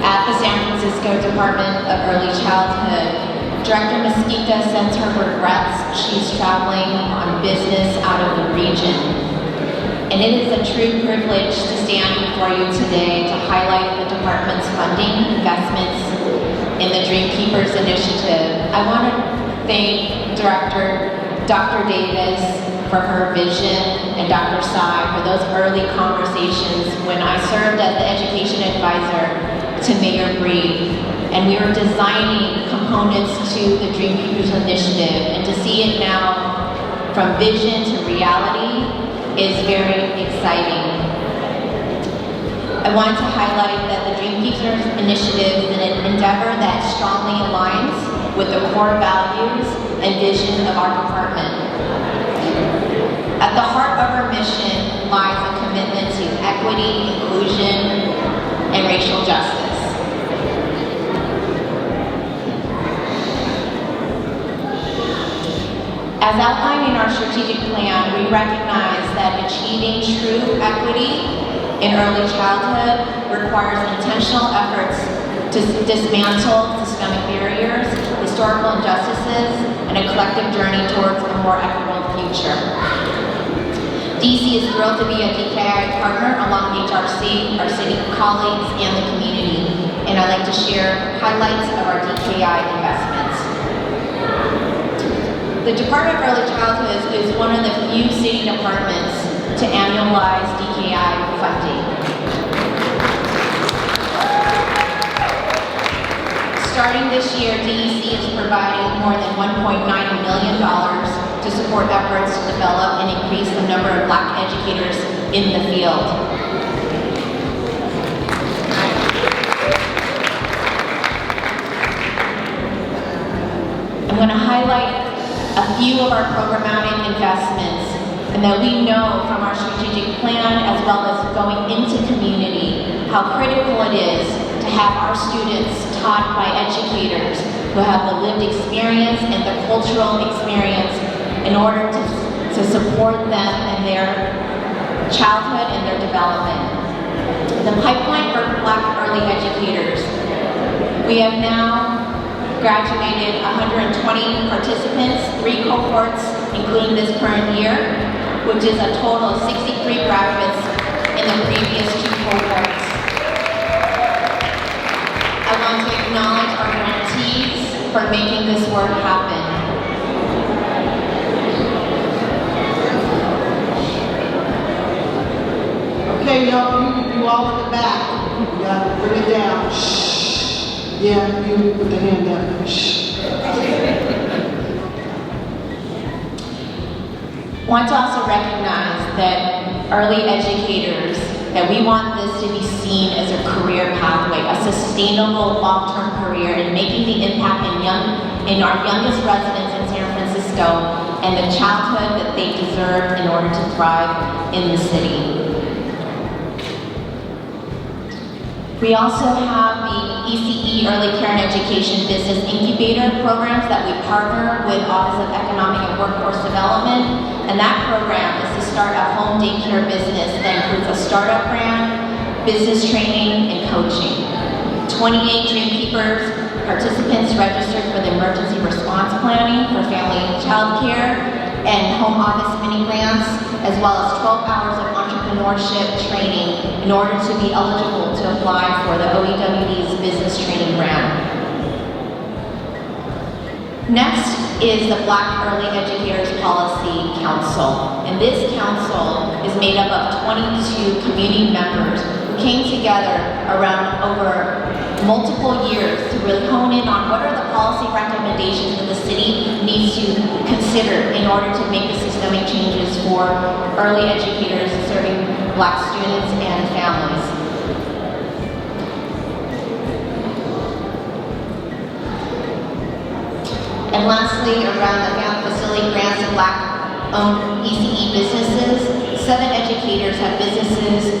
at the San Francisco Department of Early Childhood. Director Mesquita sends her regrets. She's traveling on business out of the region. And it is a true privilege to stand before you today to highlight the department's funding investments in the Dream Keepers initiative. I want to thank Director Dr. Davis for her vision and Dr. Tsai for those early conversations when I served as the education advisor to Mayor Breed. And we were designing components to the Dream Keepers initiative, and to see it now from vision to reality is very exciting. I want to highlight that the Dream Keepers initiative is an endeavor that strongly aligns with the core values and vision of our department. At the heart of our mission lies a commitment to equity, inclusion, and racial justice. As outlined in our strategic plan, we recognize that achieving true equity in early childhood requires intentional efforts to dismantle systemic barriers, historical injustices, and a collective journey towards a more equitable future. DC is thrilled to be a DKI partner along HRC, our city colleagues, and the community. And I'd like to share highlights of our DKI investments. The Department of Early Childhood is one of the few city departments to annualize DKI funding. Starting this year, DEC is providing more than $1.9 million to support efforts to develop and increase the number of Black educators in the field. I'm going to highlight a few of our programmatic investments, and that we know from our strategic plan as well as going into community how critical it is to have our students taught by educators who have the lived experience and the cultural experience in order to support them in their childhood and their development. The pipeline for Black early educators. We have now graduated 120 participants, 3 cohorts, including this current year, which is a total of 63 graduates in the previous 2 cohorts. I want to acknowledge our grantees for making this work happen. Okay, y'all, you all in the back. You gotta bring it down. Shh. Yeah, you put the hand down. Shh. I want to also recognize that early educators, that we want this to be seen as a career pathway, a sustainable long-term career in making the impact in our youngest residents in San Francisco and the childhood that they deserve in order to thrive in the city. We also have the ECE Early Care and Education Business Incubator programs that we partner with Office of Economic and Workforce Development, and that program is to start a home daycare business that includes a startup grant, business training, and coaching. 28 Dream Keepers participants registered for the emergency response planning for family and child care, and home office mini grants, as well as 12 hours of entrepreneurship training in order to be eligible to apply for the OEWD's business training grant. Next is the Black Early Educators Policy Council. And this council is made up of 22 community members who came together around over multiple years to really hone in on what are the policy recommendations that the city needs to consider in order to make the systemic changes for early educators serving Black students and families. And lastly, around the family facility grants of Black-owned ECE businesses, 7 educators have businesses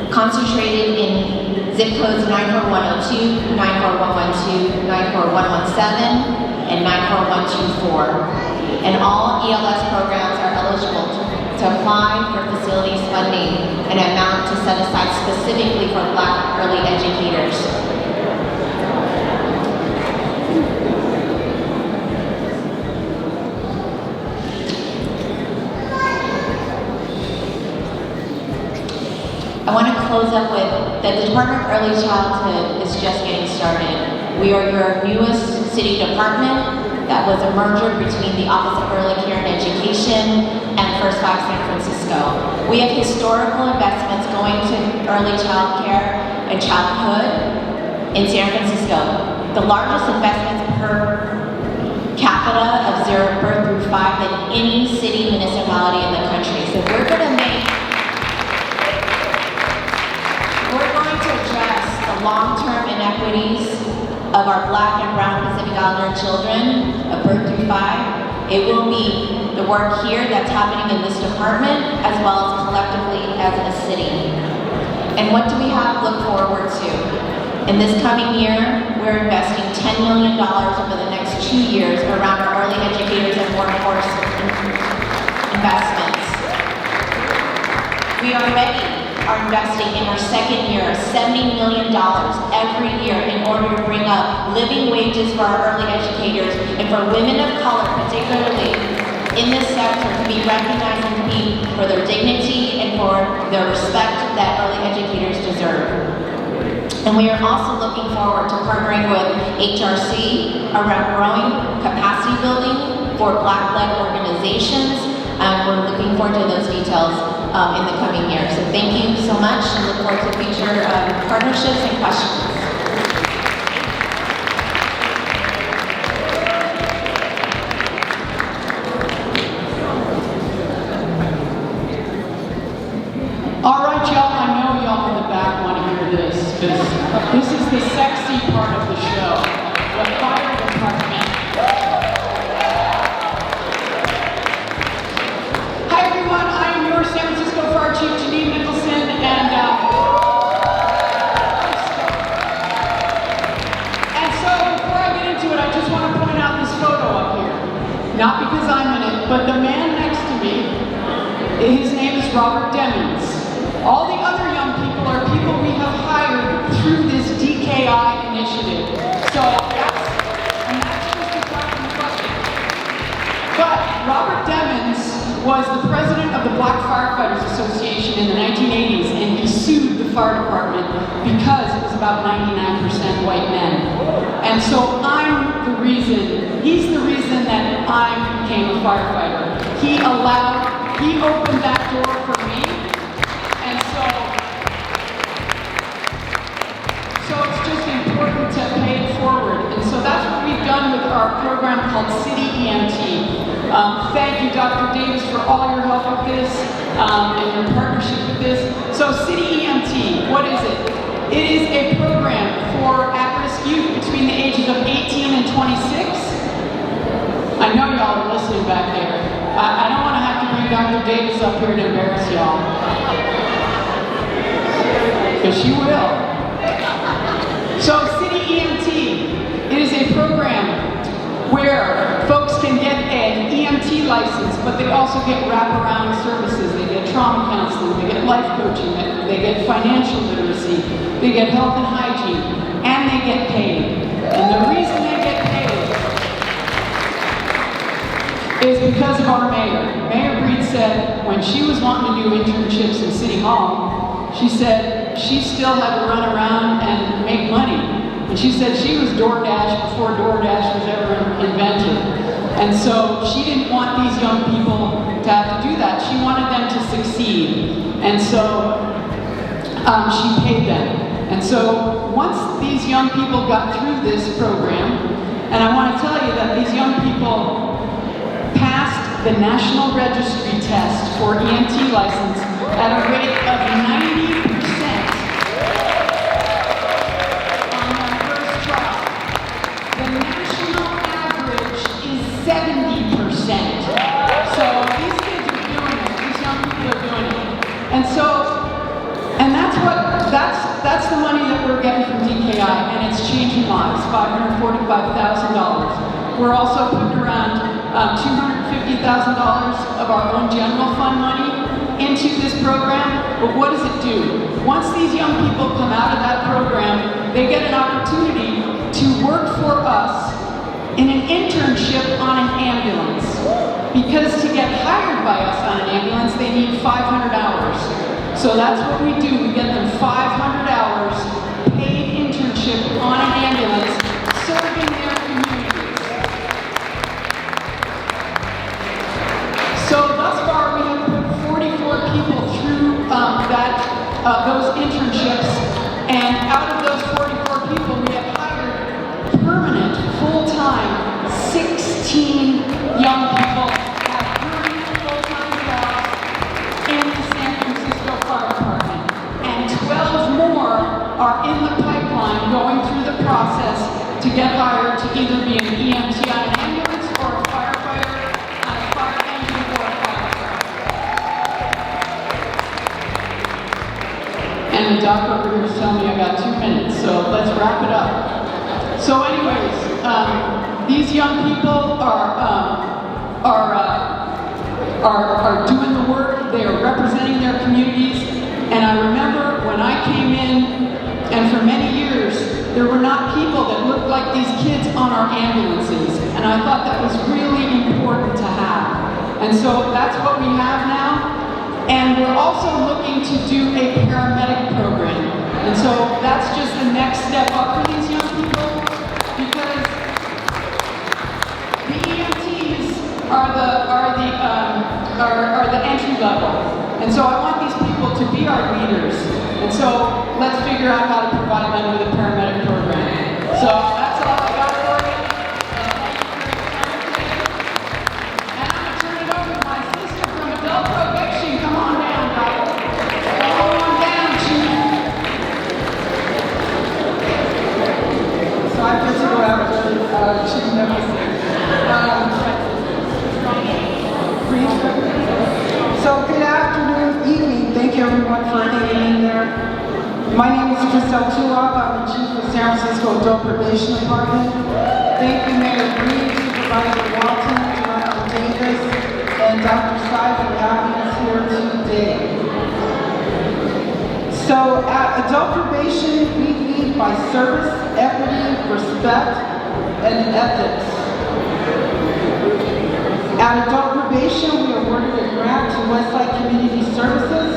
concentrated in zip codes 94102, 94112, 94117, and 94124. And all ELS programs are eligible to apply for facilities funding, an amount to set aside specifically for Black early educators. I want to close up with that the Department of Early Childhood is just getting started. We are your newest city department that was a merger between the Office of Early Care and Education and First 5 San Francisco. We have historical investments going to early child care and childhood in San Francisco. The largest investments per capita of 0 birth through 5 than any city municipality in the country. So we're going to address the long-term inequities of our Black and Brown Pacific Islander children of birth through 5. It will be the work here that's happening in this department as well as collectively as a city. And what do we have to look forward to? In this coming year, we're investing $10 million over the next 2 years around our early educators and workforce investments. We already are investing in our second year $70 million every year in order to bring up living wages for our early educators and for women of color, particularly in this sector, to be recognized and compete for their dignity and for the respect that early educators deserve. And we are also looking forward to partnering with HRC around growing capacity building for Black-led organizations. We're looking forward to those details in the coming year. So thank you so much and look forward to future partnerships and questions. All right, y'all, I know y'all in the back want to hear this because this is the sexy part of the show. The fire department. San Francisco Fire Chief Janine Nicholson, and so before I get into it, I just want to point out this photo up here. Not because I'm in it, but the man next to me, his name is Robert Demings. All the other young people are people we have hired through this DKI initiative. So that's just the front of the bucket. But Robert Demings was the president of the Black Firefighters Association in the 1980s, and he sued the fire department because it was about 99% white men. And so he's the reason that I became a firefighter. He opened that door for me, and so it's just important to pay it forward. And so that's what we've done with our program called City EMT. Thank you, Dr. Davis, for all your help with this and your partnership with this. So City EMT, what is it? It is a program for at-risk youth between the ages of 18 and 26. I know y'all are listening back there. I don't want to have to bring Dr. Davis up here to embarrass y'all. Because she will. So City EMT, it is a program where folks can get an EMT license, but they also get wraparound services. They get trauma counseling, they get life coaching, they get financial literacy, they get health and hygiene, and they get paid. And the reason they get paid is because of our mayor. said when she was wanting to do internships in City Hall, she said she still had to run around and make money. And she said she was DoorDash before DoorDash was ever invented. And so she didn't want these young people to have to do that. She wanted them to succeed. And so she paid them. And so once these young people got through this program, and I want to tell you that these young people passed the National Registry Test for EMT license at a rate of 90% on their first try. The national average is 70%. So these kids are doing it. These young people are doing it. And so, and that's the money that we're getting from DKI, and it's changing lives, $545,000. We're also putting around $250,000 of our own general fund money into this program. But what does it do? Once these young people come out of that program, they get an opportunity to work for us in an internship on an ambulance. Because to get hired by us on an ambulance, they need 500 hours. So that's what we do. We get them 500 hours paid internship on an ambulance serving their communities. So thus far we have put 44 people through those internships, and out of those 44 people we have hired permanent, full-time, 16 young people have permanent, full-time jobs in the San Francisco Fire Department, and 12 more are in the pipeline going through the process to get hired to either be an EMT on an ambulance or a firefighter on a fire engine or a fire truck. And the doctor over here is telling me I got 2 minutes, so let's wrap it up. So anyways, these young people are doing the work. They are representing their communities. And I remember when I came in, and for many years, there were not people that looked like these kids on our ambulances. And I thought that was really important to have. And so that's what we have now. And we're also looking to do a paramedic program. And so that's just the next step up for these young people, because the EMTs are the entry level. And so I want these people to be our leaders. And so let's figure out how to provide them with a paramedic program. So that's all I got for you. And I'm going to turn it over to my sister from Adult Probation. Come on down, guys. Come on down, Chief. So I get to go after Chief Nicholson. So good afternoon, evening. Thank you everyone for hanging in there. My name is Chriselle Tulop. I'm the Chief of San Francisco Adult Probation Department. Thank you, Mayor Reed, Supervisor Walton, Director Davis, and Dr. Sy for having us here today. So at Adult Probation, we lead by service, equity, respect, and ethics. At Adult Probation, we awarded a grant to Westside Community Services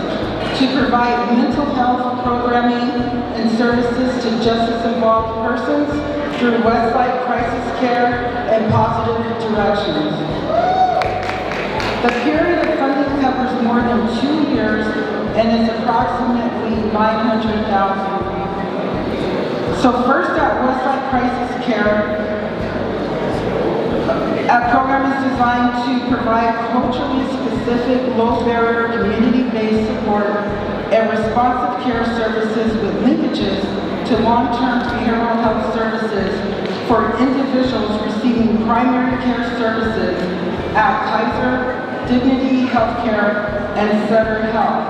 to provide mental health programming and services to justice-involved persons through Westside Crisis Care and Positive Directions. The period of funding covers more than 2 years and is approximately $900,000. So first at Westside Crisis Care, our program is designed to provide culturally specific, low-barrier, community-based support and responsive care services with linkages to long-term behavioral health services for individuals receiving primary care services at Kaiser, Dignity Healthcare, and Sutter Health.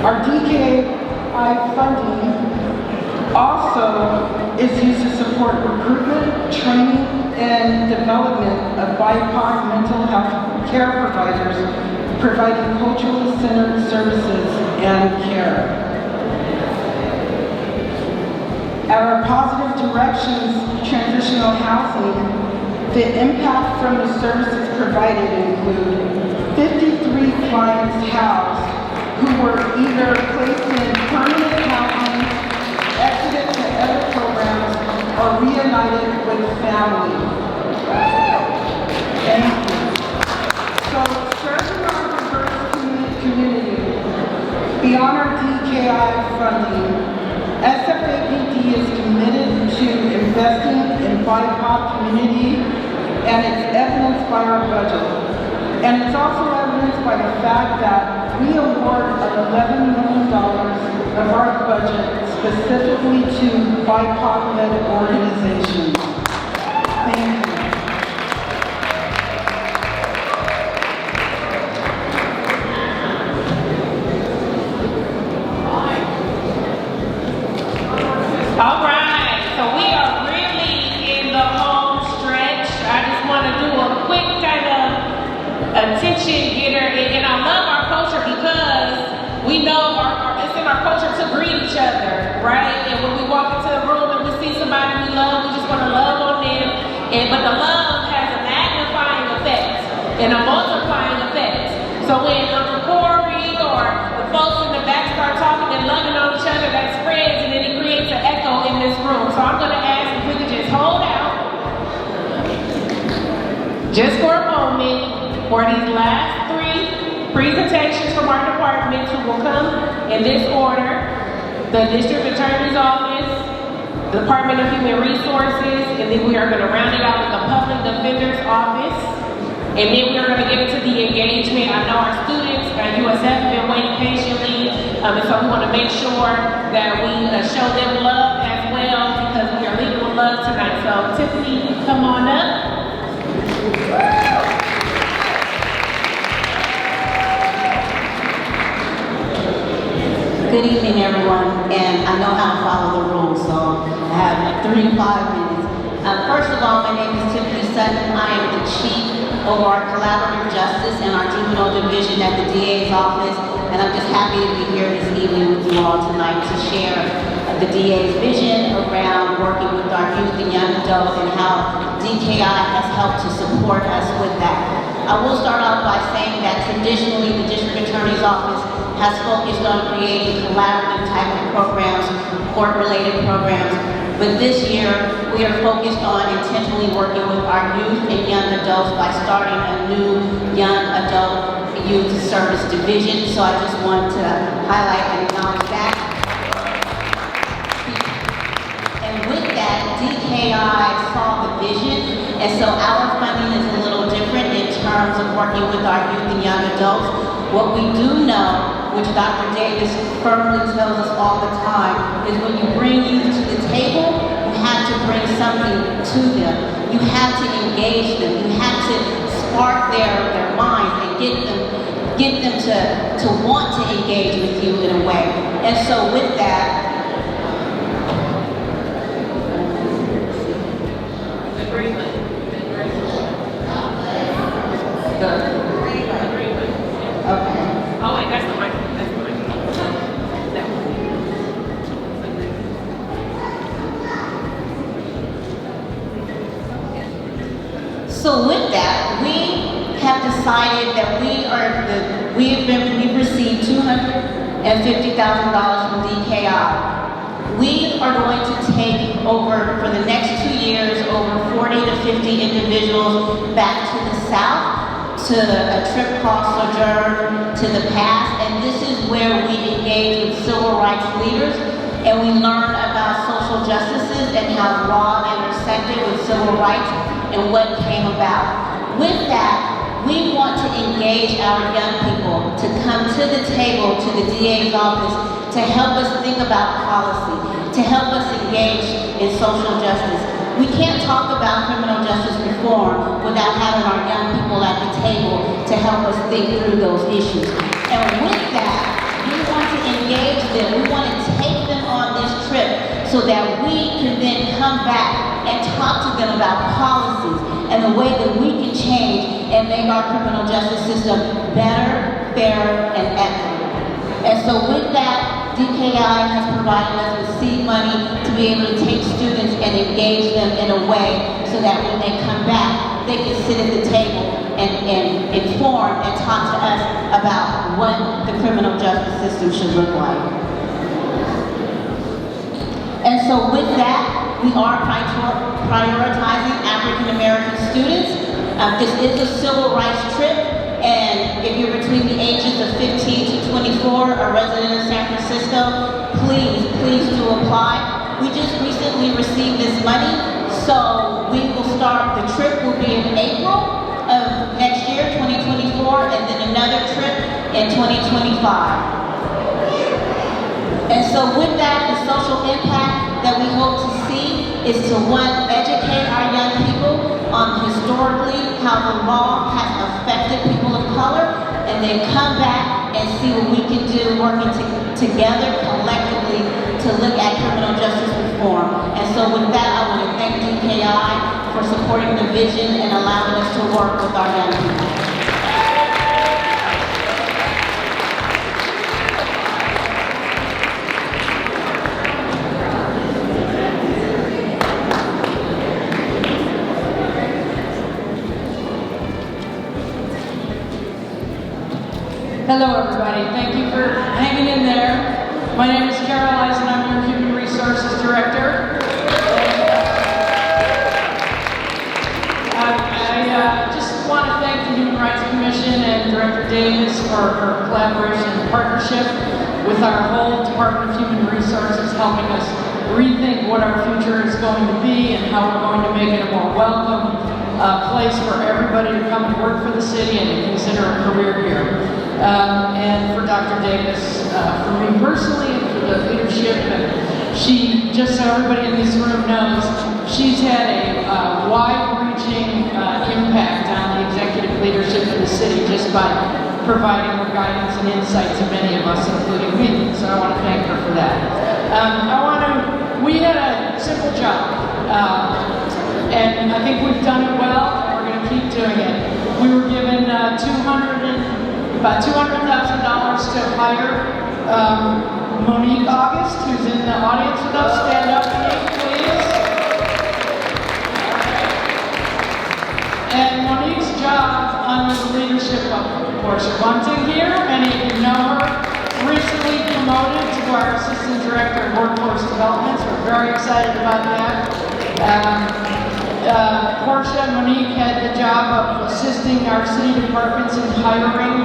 Our DKI funding also is used to support recruitment, training, and development of BIPOC mental health care providers providing culturally centered services and care. At our Positive Directions Transitional Housing, the impact from the services provided include 53 3 clients housed who were either placed in permanent housing, exited to other programs, or reunited with family. Thank you. So, serving our diverse community, beyond our DKI funding, SFAPD is committed to investing in BIPOC community, and it's evidenced by our budget. And it's also evidenced by the fact that we award $11 million of our budget specifically to BIPOC-led organizations. Thank you. All right, so we are really in the home stretch. I just want to do a quick kind of attention getter, and I love our culture because we know it's in our culture to greet each other, right? And when we walk into a room and we see somebody we love, we just want to love on them. But the love has a magnifying effect and a multiplying effect. So when Uncle Corey or the folks in the back start talking and loving on each other, that spreads and then it creates an echo in this room. So I'm going to ask if we could just hold out just for a moment for these last 3 presentations from our departments who will come in this order: the District Attorney's Office, the Department of Human Resources, and then we are going to round it out with the Public Defender's Office. And then we're going to get into the engagement. I know our students at USF have been waiting patiently, and so we want to make sure that we show them love as well, because we are leading with love tonight. So Tiffany, come on up. Good evening, everyone, and I know how to follow the rules, so I have 3 to 5 minutes. First of all, my name is Tiffany Sutton. I am the Chief over our Collaborative Justice and our Juvenile Division at the DA's office, and I'm just happy to be here this evening with you all tonight to share the DA's vision around working with our youth and young adults and how DKI has helped to support us with that. I will start off by saying that traditionally the District Attorney's Office has focused on creating collaborative type of programs, court-related programs. But this year, we are focused on intentionally working with our youth and young adults by starting a new young adult youth service division. So I just want to highlight and acknowledge that. And with that, DKI saw the vision, and so our funding is a little different in terms of working with our youth and young adults. What we do know, which Dr. Davis firmly tells us all the time, is when you bring youth to the table, you have to bring something to them. You have to engage them. You have to spark their minds and get them to want to engage with you in a way. And so with that, So with that, we have decided that we've received $250,000 from DKI. We are going to take over, for the next 2 years, over 40 to 50 individuals back to the South, to a trip called Sojourn to the Past, and this is where we engage with civil rights leaders, and we learn about social justices and how law intersected with civil rights and what came about. With that, we want to engage our young people to come to the table, to the DA's office, to help us think about policy, to help us engage in social justice. We can't talk about criminal justice reform without having our young people at the table to help us think through those issues. And with that, we want to engage them. We want to take them on this trip so that we can then come back and talk to them about policies and the way that we can change and make our criminal justice system better, fairer, and equitable. And so with that, DKI has provided us with seed money to be able to take students and engage them in a way so that when they come back, they can sit at the table and inform and talk to us about what the criminal justice system should look like. And so with that, we are prioritizing African American students. This is a civil rights trip, and if you're between the ages of 15 to 24, a resident of San Francisco, please do apply. We just recently received this money, so we will start, the trip will be in April of next year, 2024, and then another trip in 2025. And so with that, the social impact that we hope to see is to, one, educate our young people on historically how the law has affected people of color, and then come back and see what we can do working together collectively to look at criminal justice reform. And so with that, I want to thank DKI for supporting the vision and allowing us to work with our young people. Hello, everybody. Thank you for hanging in there. My name is Carol Eisen. I'm your Human Resources Director. I just want to thank the Human Rights Commission and Director Davis for her collaboration and partnership with our whole Department of Human Resources, helping us rethink what our future is going to be and how we're going to make it a more welcome place for everybody to come and work for the city and to consider a career here. And for Dr. Davis, for me personally, and for the leadership, and she, just so everybody in this room knows, she's had a wide-reaching impact on the executive leadership of the city just by providing her guidance and insight to many of us, including me. So I want to thank her for that. We had a simple job, and I think we've done it well, and we're going to keep doing it. We were given about $200,000 to hire Monique August, who's in the audience with us. Stand up, Monique, please. And Monique's job under the leadership of Portia Bunting here, many of you know her, recently promoted to our Assistant Director of Workforce Development, so we're very excited about that. Portia and Monique had the job of assisting our city departments in hiring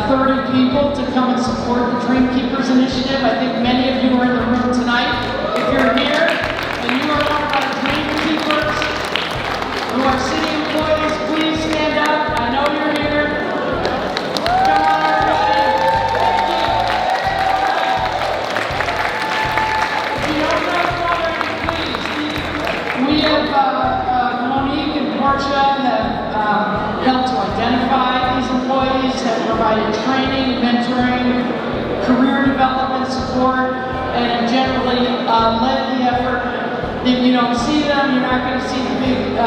30 people to come and support the Dream Keepers initiative. I think many of you are in the room tonight. If you're here and you are one of our Dream Keepers who are city employees, please stand up. I know you're here. Come on, everybody. If you don't know already, please. We have Monique and Portia have helped to identify these employees, have provided training, mentoring, career development support, and have generally led the effort. If you don't see them, you're not going to see the big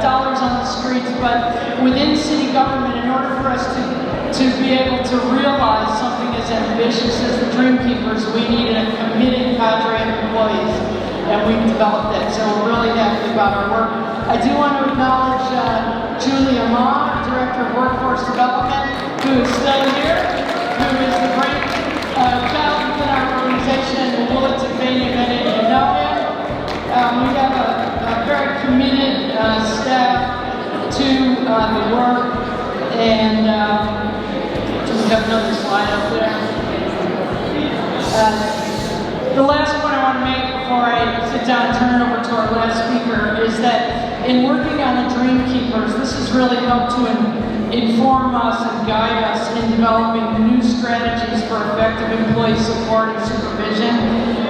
dollars on the streets, but within city government, in order for us to be able to realize something as ambitious as the Dream Keepers, we need a committed cadre of employees, and we've developed that, so we're really happy about our work. I do want to acknowledge Julia Ma, Director of Workforce Development, who is still here, who is the great child within our organization, Willett Tikvania, many of you know him. We have a very committed staff to the work, and we have another slide up there. The last point I want to make before I sit down and turn it over to our last speaker is that in working on the Dream Keepers, this has really helped to inform us and guide us in developing new strategies for effective employee support and supervision,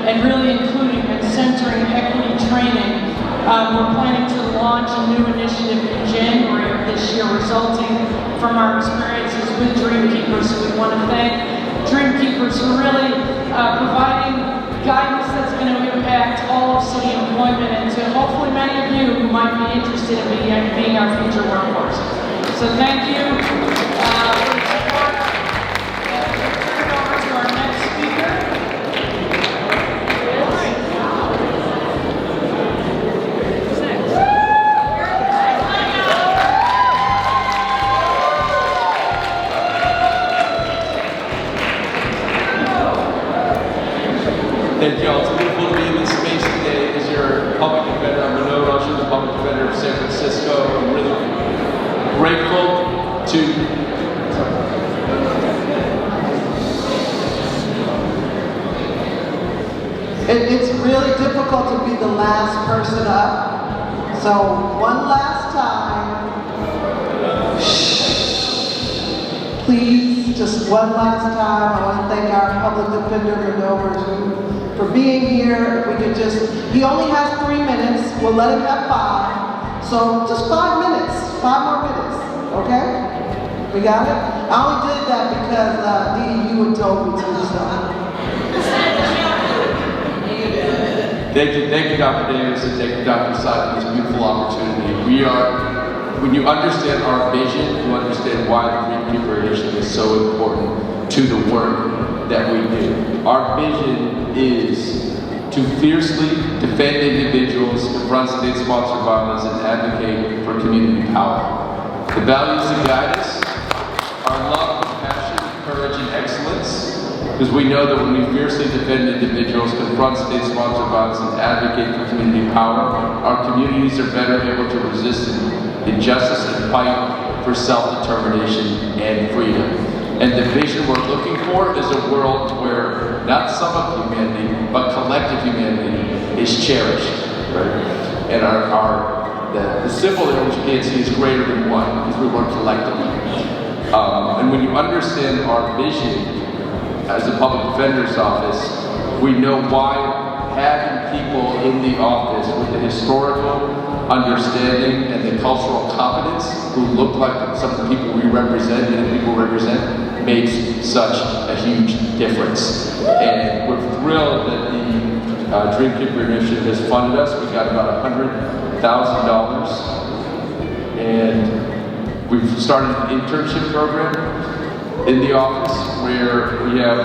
and really including and centering equity training. We're planning to launch a new initiative in January of this year, resulting from our experiences with Dream Keepers. So we want to thank Dream Keepers for really providing guidance that's going to impact all of city employment, and to hopefully many of you who might be interested in being our future workforce. So thank you for the support. And we'll turn it over to our next speaker. San Francisco. I'm really grateful to It's really difficult to be the last person up. So one last time, please, just one last time. I want to thank our public defender, Redover, for being here. If we could just, he only has 3 minutes. We'll let him have 5. So just 5 minutes, 5 more minutes, okay? We got it? I only did that because Dee, you had told me to, so. Thank you, Dr. Davis, and thank you, Dr. Sy, for this beautiful opportunity. When you understand our vision, you understand why the Dreamkeeper Initiative is so important to the work that we do. Our vision is to fiercely defend individuals, confront state-sponsored violence, and advocate for community power. The values that guide us are love, compassion, courage, and excellence. Because we know that when we fiercely defend individuals, confront state-sponsored violence, and advocate for community power, our communities are better able to resist injustice and fight for self-determination and freedom. And the vision we're looking for is a world where not some of humanity, but collective humanity is cherished. Right? And the symbol there, which you can't see, is greater than one, because we work collectively. And when you understand our vision, as a public defender's office, we know why having people in the office with the historical understanding and the cultural competence who look like some of the people we represent and the people we represent makes such a huge difference. And we're thrilled that the Dreamkeeper Initiative has funded us. We got about $100,000, and we've started an internship program in the office where we have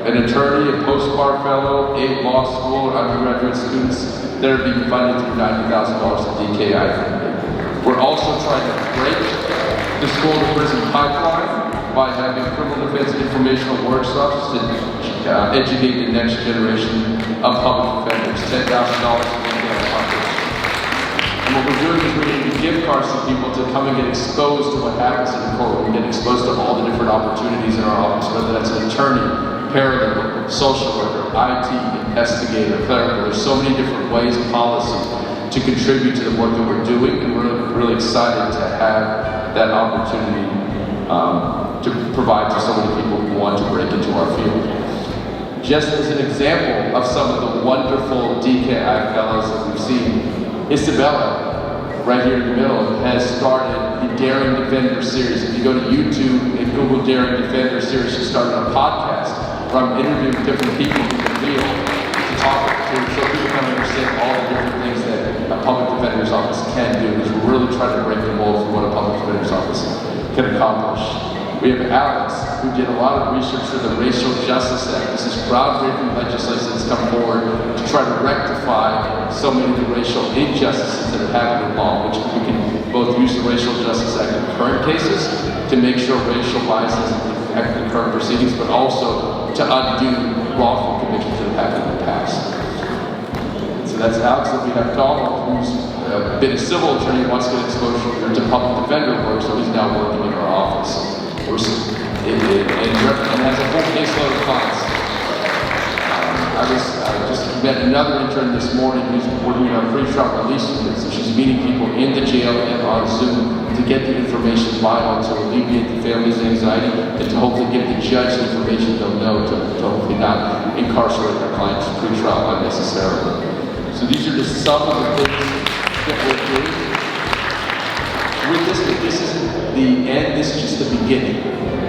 an attorney, a post-bar fellow, 8 law school, and undergraduate students that are being funded through $90,000 to DKI funding. We're also trying to break the school-to-prison pipeline by having criminal defense informational workshops to educate the next generation of public defenders. $10,000 to DKI funding. And what we're doing is we're giving gift cards to people to come and get exposed to what happens in the courtroom, get exposed to all the different opportunities in our office, whether that's an attorney, paralegal, social worker, IT, investigator, clerical. There's so many different ways, policy, to contribute to the work that we're doing, and we're really excited to have that opportunity to provide to so many people who want to break into our field. Just as an example of some of the wonderful DKI fellows that we've seen, Isabella, right here in the middle, has started the Daring Defender series. If you go to YouTube and Google Daring Defender series, she started a podcast where I'm interviewing different people in the field to talk to, so people can understand all the different things that a public defender's office can do, because we're really trying to break the mold for what a public defender's office can accomplish. We have Alex, who did a lot of research for the Racial Justice Act. This is groundbreaking legislation that's come forward to try to rectify so many of the racial injustices that are happening in law, which we can both use the Racial Justice Act in current cases to make sure racial bias doesn't affect the current proceedings, but also to undo wrongful convictions that have happened in the past. So that's Alex. Then we have Donald, who's been a civil attorney, wants to get exposure to public defender work, so he's now working in our office. And has a full caseload of clients. I just met another intern this morning who's working on a pre-trial release unit, so she's meeting people in the jail and on Zoom to get the information vital to alleviate the family's anxiety and to hopefully give the judge the information they'll know to hopefully not incarcerate their clients pre-trial unnecessarily. So these are just some of the things that we're doing. With this isn't the end, this is just the beginning.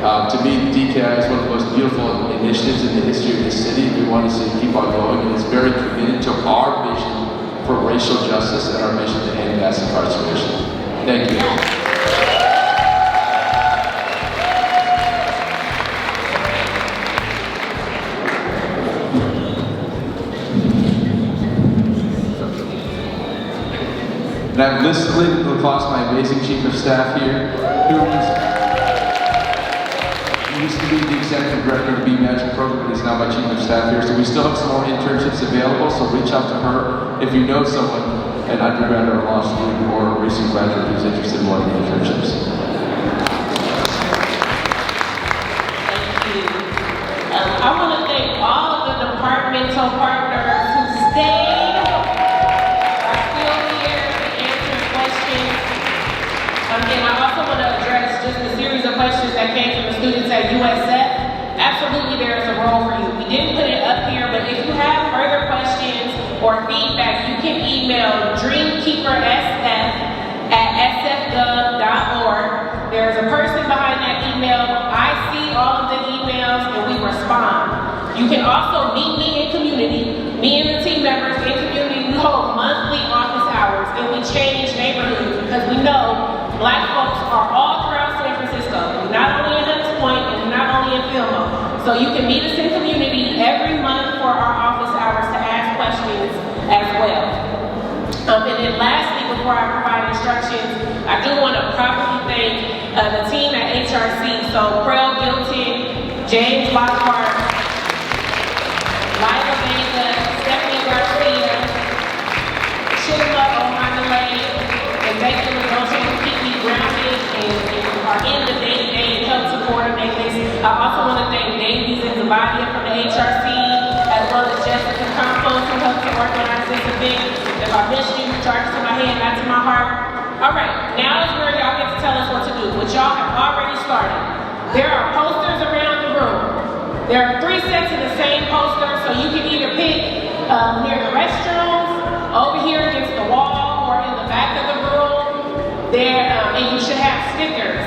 To me, DKI is one of the most beautiful initiatives in the history of this city. We want to see it keep on going, and it's very committed to our vision for racial justice and our mission to end mass incarceration. Thank you. And I've listened across my amazing chief of staff here, who used to be the executive director of the Be Magic program, but is now my chief of staff here. So we still have some more internships available, so reach out to her if you know someone an undergrad or a law student or a recent graduate who's interested in one of the internships. Thank you. I want to thank all of the departmental partners who stayed, are still here to answer questions. And I also want to address just a series of questions that came from the students at USF. Absolutely, there is a role for you. We didn't put it up here, but if you have further questions or feedback, you can email dreamkeepersf@sfgov.org. There's a person behind that email. I see all of the emails and we respond. You can also meet me in community. Me and the team members in community, we hold monthly office hours and we change neighborhoods because we know Black folks are all throughout San Francisco. We're not only in Hunts Point and we're not only in Fillmore. So you can meet us in community every month for our office hours to ask questions as well. And then lastly, before I provide instructions, I do want to properly thank the team at HRC. So Prel Gilton, James Lockhart, Lila Vega, Stephanie Garcia, Shilla Omanale, and Becky Lagocha who keep me grounded and are in the day-to-day and help to coordinate this. I also want to thank Davies and Zabadia from the HRC, as well as Jessica Campos who helped to organize this event. If I missed you, charge it to my head, not to my heart. All right, now is where y'all get to tell us what to do, which y'all have already started. There are posters around the room. There are 3 sets of the same poster, so you can either pick near the restrooms, over here against the wall, or in the back of the room. And you should have stickers.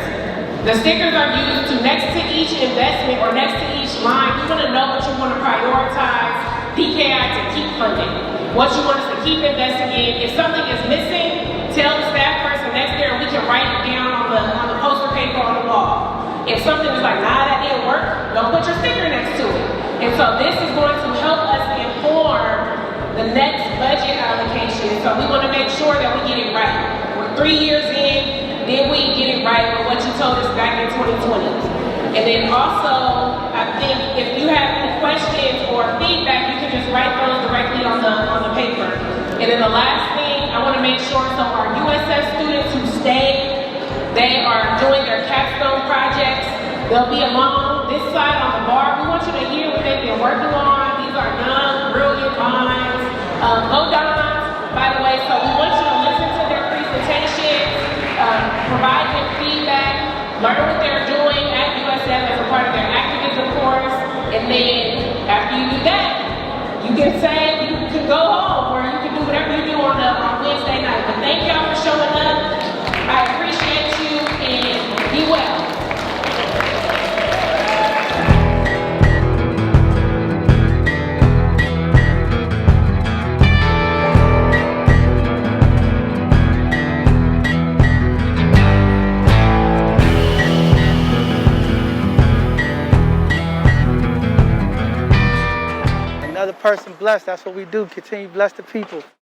The stickers are used to next to each investment or next to each line. You want to know what you want to prioritize PKI to keep funding, what you want us to keep investing in. If something is missing, tell the staff person next there and we can write it down on the poster paper on the wall. If something is like, nah, that didn't work, don't put your sticker next to it. And so this is going to help us inform the next budget allocation. So we want to make sure that we get it right. We're 3 years in, then we get it right with what you told us back in 2020. And then also, I think if you have any questions or feedback, you can just write those directly on the paper. And then the last thing, I want to make sure, so our USF students who stay, they are doing their capstone projects. They'll be along this side on the bar. We want you to hear what they've been working on. These are young, brilliant minds. Go Dons, by the way, so we want you to listen to their presentations, provide them feedback, learn what they're doing at USF as a part of their activism course, and then after you do that, you can say, you can go home, or you can do whatever you do on Wednesday night. But thank y'all for showing up. I appreciate you, and be well. Another person blessed, that's what we do, continue to bless the people.